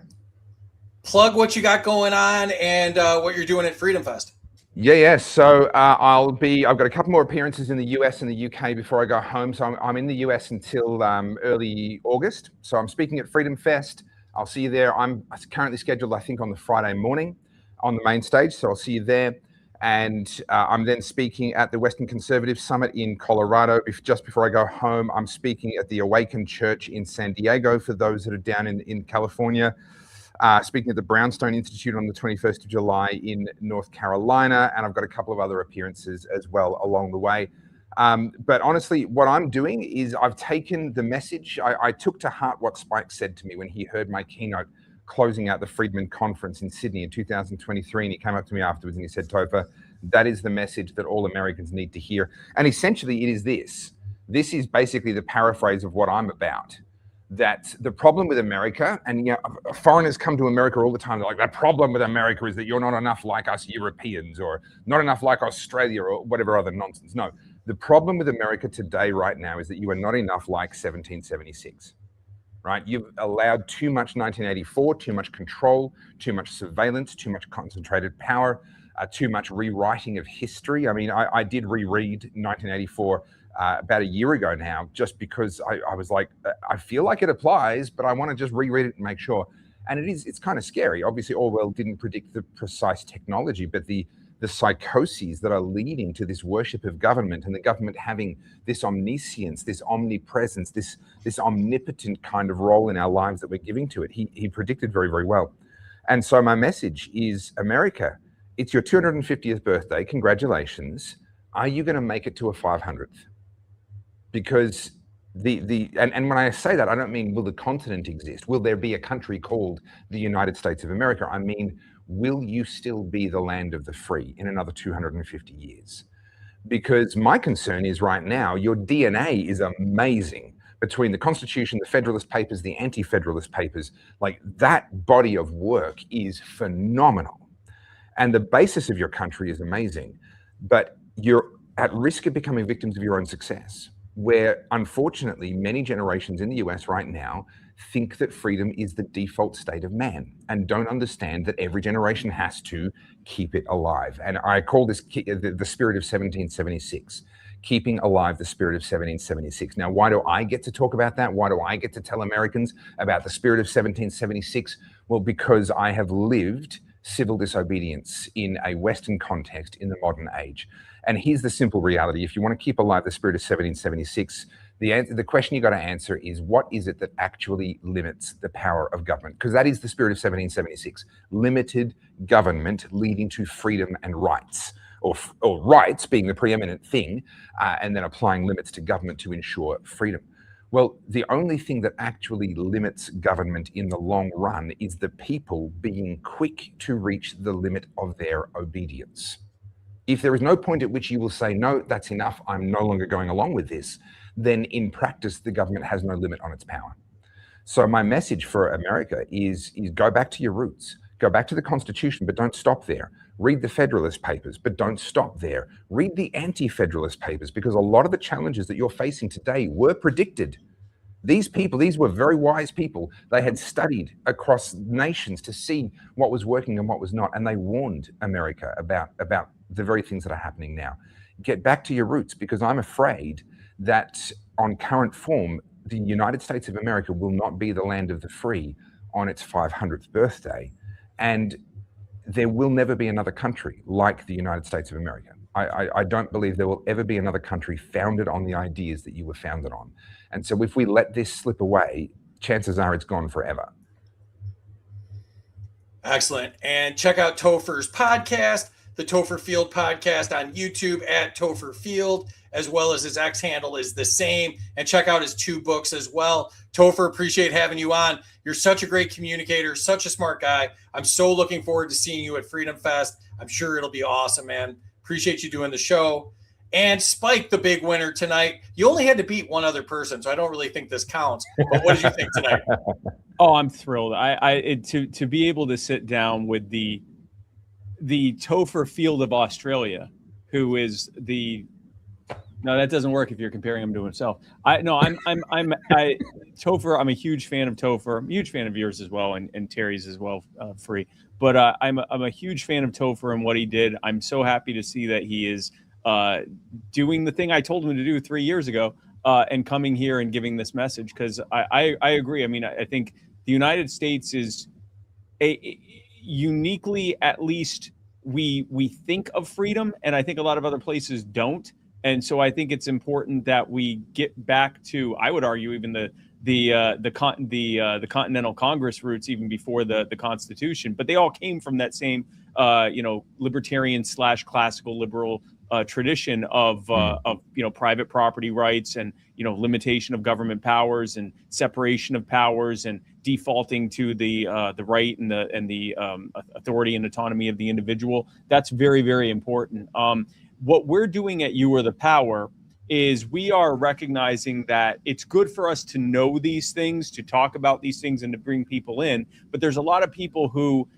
Plug what you got going on and what you're doing at Freedom Fest. Yeah. So I've got a couple more appearances in the US and the UK before I go home. So I'm in the US until early August. So I'm speaking at Freedom Fest. I'll see you there. I'm currently scheduled, I think, on the Friday morning on the main stage. So I'll see you there. And I'm then speaking at the Western Conservative Summit in Colorado. Just before I go home, I'm speaking at the Awakened Church in San Diego for those that are down in California. Speaking at the Brownstone Institute on the 21st of July in North Carolina, and I've got a couple of other appearances as well along the way. But honestly, what I'm doing is I've taken the message. I took to heart what Spike said to me when he heard my keynote closing out the Friedman Conference in Sydney in 2023, and he came up to me afterwards and he said, Topher, that is the message that all Americans need to hear. And essentially it is this. This is basically the paraphrase of what I'm about. That the problem with America, and foreigners come to America all the time, they're like, the problem with America is that you're not enough like us Europeans or not enough like Australia or whatever other nonsense. No, the problem with America today right now is that you are not enough like 1776, right? You've allowed too much 1984, too much control, too much surveillance, too much concentrated power, too much rewriting of history. I mean, I did reread 1984 about a year ago now, just because I was like, I feel like it applies, but I want to just reread it and make sure. And it's kind of scary. Obviously, Orwell didn't predict the precise technology, but the psychoses that are leading to this worship of government and the government having this omniscience, this omnipresence, this omnipotent kind of role in our lives that we're giving to it, he predicted very, very well. And so my message is, America, it's your 250th birthday. Congratulations. Are you going to make it to a 500th? Because and when I say that, I don't mean will the continent exist? Will there be a country called the United States of America? I mean, will you still be the land of the free in another 250 years? Because my concern is right now, your DNA is amazing between the Constitution, the Federalist Papers, the Anti-Federalist Papers. Like, that body of work is phenomenal. And the basis of your country is amazing, but you're at risk of becoming victims of your own success. where unfortunately many generations in the US right now think that freedom is the default state of man and don't understand that every generation has to keep it alive. And I call this the spirit of 1776, keeping alive the spirit of 1776. Now, why do I get to talk about that? Why do I get to tell Americans about the spirit of 1776? Well, because I have lived civil disobedience in a Western context in the modern age. And here's the simple reality. If you want to keep alive the spirit of 1776, the question you got to answer is, what is it that actually limits the power of government? Because that is the spirit of 1776. Limited government leading to freedom and rights, or rights being the preeminent thing, and then applying limits to government to ensure freedom. Well, the only thing that actually limits government in the long run is the people being quick to reach the limit of their obedience. If there is no point at which you will say, no, that's enough, I'm no longer going along with this, then in practice, the government has no limit on its power. So my message for America is go back to your roots, go back to the Constitution, but don't stop there. Read the Federalist Papers, but don't stop there. Read the Anti-Federalist Papers, because a lot of the challenges that you're facing today were predicted. These people, these were very wise people. They had studied across nations to see what was working and what was not, and they warned America about the very things that are happening now. Get back to your roots, because I'm afraid that on current form, the United States of America will not be the land of the free on its 500th birthday. And there will never be another country like the United States of America. I don't believe there will ever be another country founded on the ideas that you were founded on. And so if we let this slip away, chances are it's gone forever. Excellent. And check out Topher's podcast, the Topher Field podcast, on YouTube at Topher Field, as well as his X handle is the same. And check out his 2 books as well. Topher, appreciate having you on. You're such a great communicator, such a smart guy. I'm so looking forward to seeing you at Freedom Fest. I'm sure it'll be awesome, man. Appreciate you doing the show. And Spike, the big winner tonight. You only had to beat one other person, so I don't really think this counts. But what did you think tonight? Oh, I'm thrilled. To be able to sit down with the Topher Field of Australia, who is the no, that doesn't work if you're comparing him to himself. Topher. I'm a huge fan of Topher. I'm a huge fan of yours as well, and Terry's as well, free. But I'm a huge fan of Topher and what he did. I'm so happy to see that he is doing the thing I told him to do 3 years ago, and coming here and giving this message, because I agree. I mean, I think the United States is uniquely, at least we think of freedom, and I think a lot of other places don't. And so I think it's important that we get back to, I would argue, even the Continental Congress roots, even before the Constitution. But they all came from that same libertarian / classical liberal tradition of private property rights and limitation of government powers and separation of powers and defaulting to the right and the authority and autonomy of the individual. That's very, very important. What we're doing at You Are the Power is we are recognizing that it's good for us to know these things, to talk about these things, and to bring people in. But there's a lot of people who,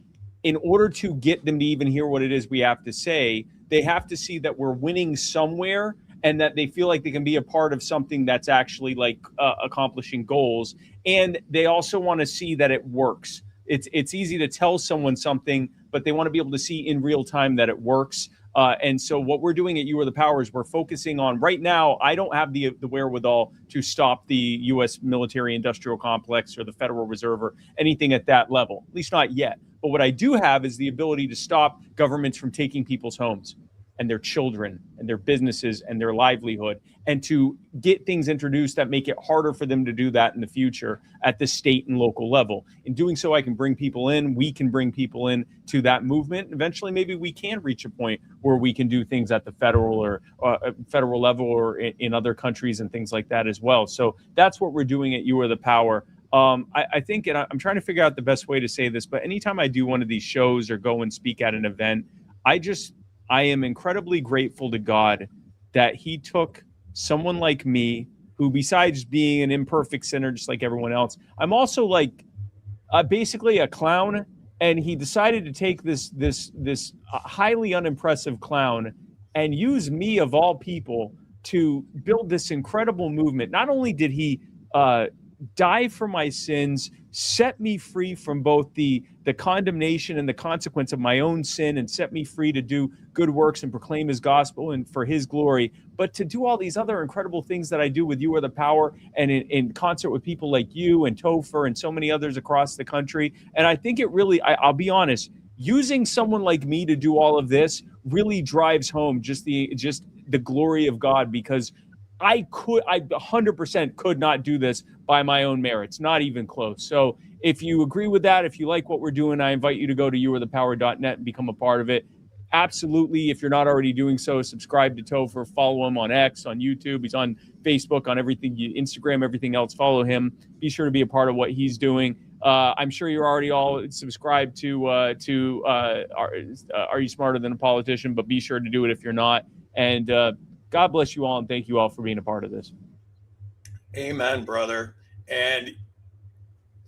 in order to get them to even hear what it is we have to say, they have to see that we're winning somewhere and that they feel like they can be a part of something that's actually like accomplishing goals. And they also want to see that it works. It's easy to tell someone something, but they want to be able to see in real time that it works. And so what we're doing at You Are the Power is we're focusing on, right now, I don't have the wherewithal to stop the U.S. military industrial complex or the Federal Reserve or anything at that level, at least not yet. But what I do have is the ability to stop governments from taking people's homes and their children and their businesses and their livelihood, and to get things introduced that make it harder for them to do that in the future at the state and local level. In doing so, I can bring people in, we can bring people in to that movement. Eventually, maybe we can reach a point where we can do things at the federal or federal level or in other countries and things like that as well. So that's what we're doing at You Are the Power. I think, and I'm trying to figure out the best way to say this, but anytime I do one of these shows or go and speak at an event, I am incredibly grateful to God that he took someone like me, who, besides being an imperfect sinner, just like everyone else, I'm also like basically a clown. And he decided to take this highly unimpressive clown and use me, of all people, to build this incredible movement. Not only did he die for my sins, set me free from both the condemnation and the consequence of my own sin, and set me free to do good works and proclaim his gospel and for his glory, but to do all these other incredible things that I do with You Are the Power, and in concert with people like you and Topher and so many others across the country. And I think it really, I'll be honest, using someone like me to do all of this really drives home just the glory of God, because I 100% could not do this by my own merits, not even close. So if you agree with that, if you like what we're doing, I invite you to go to youarethepower.net and become a part of it. Absolutely. If you're not already doing so, subscribe to Topher, follow him on X, on YouTube. He's on Facebook, on everything, Instagram, everything else. Follow him. Be sure to be a part of what he's doing. I'm sure you're already all subscribed to Are You Smarter Than a Politician? But be sure to do it if you're not. And God bless you all, and thank you all for being a part of this. Amen, brother. And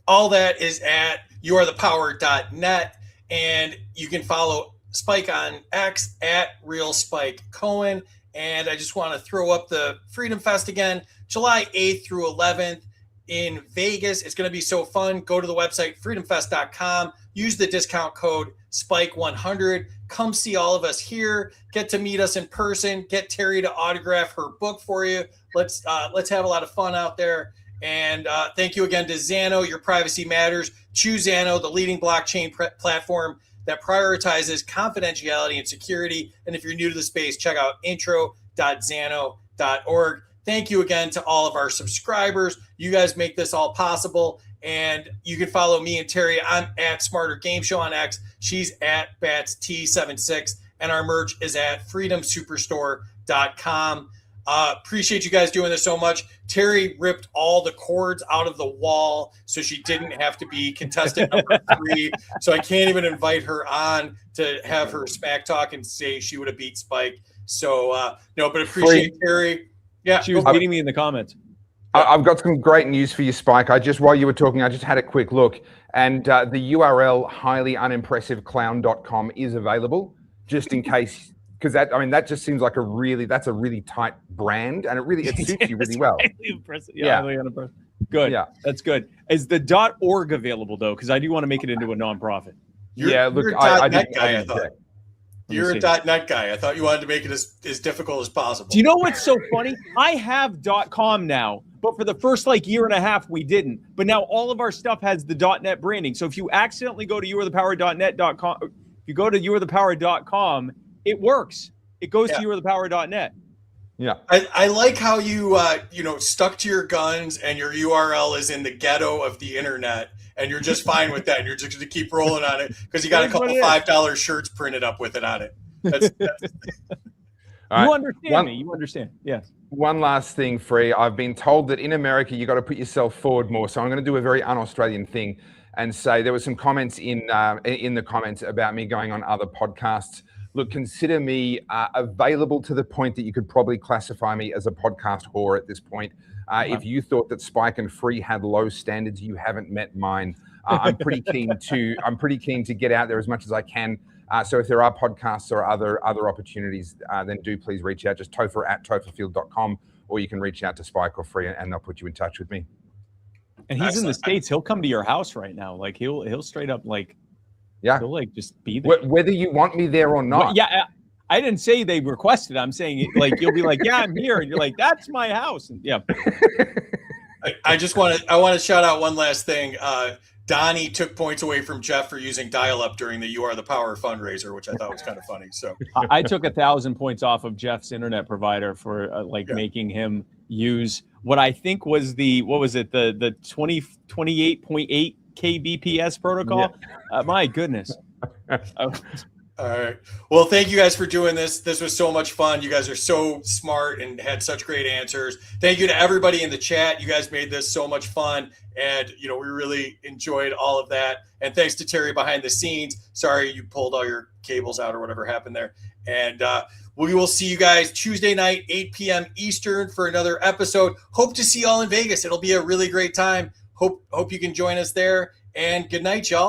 all that is at youarethepower.net. And you can follow Spike on X at Real Spike Cohen. And I just want to throw up the Freedom Fest again, July 8th through 11th in Vegas. It's going to be so fun. Go to the website, freedomfest.com. Use the discount code SPIKE100. Come see all of us here. Get to meet us in person. Get Terry to autograph her book for you. Let's have a lot of fun out there. And thank you again to Xano. Your privacy matters. Choose Xano, the leading blockchain platform that prioritizes confidentiality and security. And if you're new to the space, check out intro.xano.org. Thank you again to all of our subscribers. You guys make this all possible. And you can follow me and Terry. I'm at Smarter Gameshow on X. She's at BatsT76. And our merch is at freedomsuperstore.com. Appreciate you guys doing this so much. Terry ripped all the cords out of the wall so she didn't have to be contestant number 3. So I can't even invite her on to have her smack talk and say she would have beat Spike. So, no, but appreciate Terry. Yeah, she was beating me in the comments. I've got some great news for you, Spike. While you were talking, I just had a quick look, and the URL highlyunimpressiveclown.com is available, just in case, because that just seems like that's a really tight brand, and it suits you really well. Impressive. Yeah. Unimpressive. Good. Yeah, that's good. Is the .org available though? Because I do want to make it into a nonprofit. You're a .net guy, I thought. You're a .net guy. I thought you wanted to make it as difficult as possible. Do you know what's so funny? I have .com now, but for the first year and a half, we didn't. But now all of our stuff has the .net branding. So if you accidentally go to youarethepower.net.com, if you go to youarethepower.com, it works. It goes to youarethepower.net. Yeah. I like how you stuck to your guns, and your URL is in the ghetto of the internet, and you're just fine with that. And you're just going to keep rolling on it because you got a couple $5 shirts printed up with it on it. That's You understand me. You understand. Yes. One last thing, Free. I've been told that in America, you got to put yourself forward more. So I'm going to do a very un-Australian thing and say there were some comments in the comments about me going on other podcasts. Look, consider me available to the point that you could probably classify me as a podcast whore at this point. If you thought that Spike and Free had low standards, you haven't met mine. I'm pretty keen to get out there as much as I can. So if there are podcasts or other opportunities, then do please reach out. Just Topher at topherfield.com, or you can reach out to Spike or Free, and they'll put you in touch with me. And he's in the States. He'll come to your house right now. He'll straight up he'll just be there. Whether you want me there or not. Well, yeah. I didn't say they requested. I'm saying you'll be like, yeah, I'm here. And you're like, that's my house. And yeah. I want to shout out one last thing. Donnie took points away from Jeff for using dial-up during the You Are the Power fundraiser, which I thought was kind of funny. So I took 1,000 points off of Jeff's internet provider for making him use what I think was the 28.8 kbps protocol. Yeah. My goodness. All right. Well, thank you guys for doing this. This was so much fun. You guys are so smart and had such great answers. Thank you to everybody in the chat. You guys made this so much fun. And, we really enjoyed all of that. And thanks to Terry behind the scenes. Sorry you pulled all your cables out or whatever happened there. And we will see you guys Tuesday night, 8 p.m. Eastern for another episode. Hope to see you all in Vegas. It'll be a really great time. Hope you can join us there. And good night, y'all.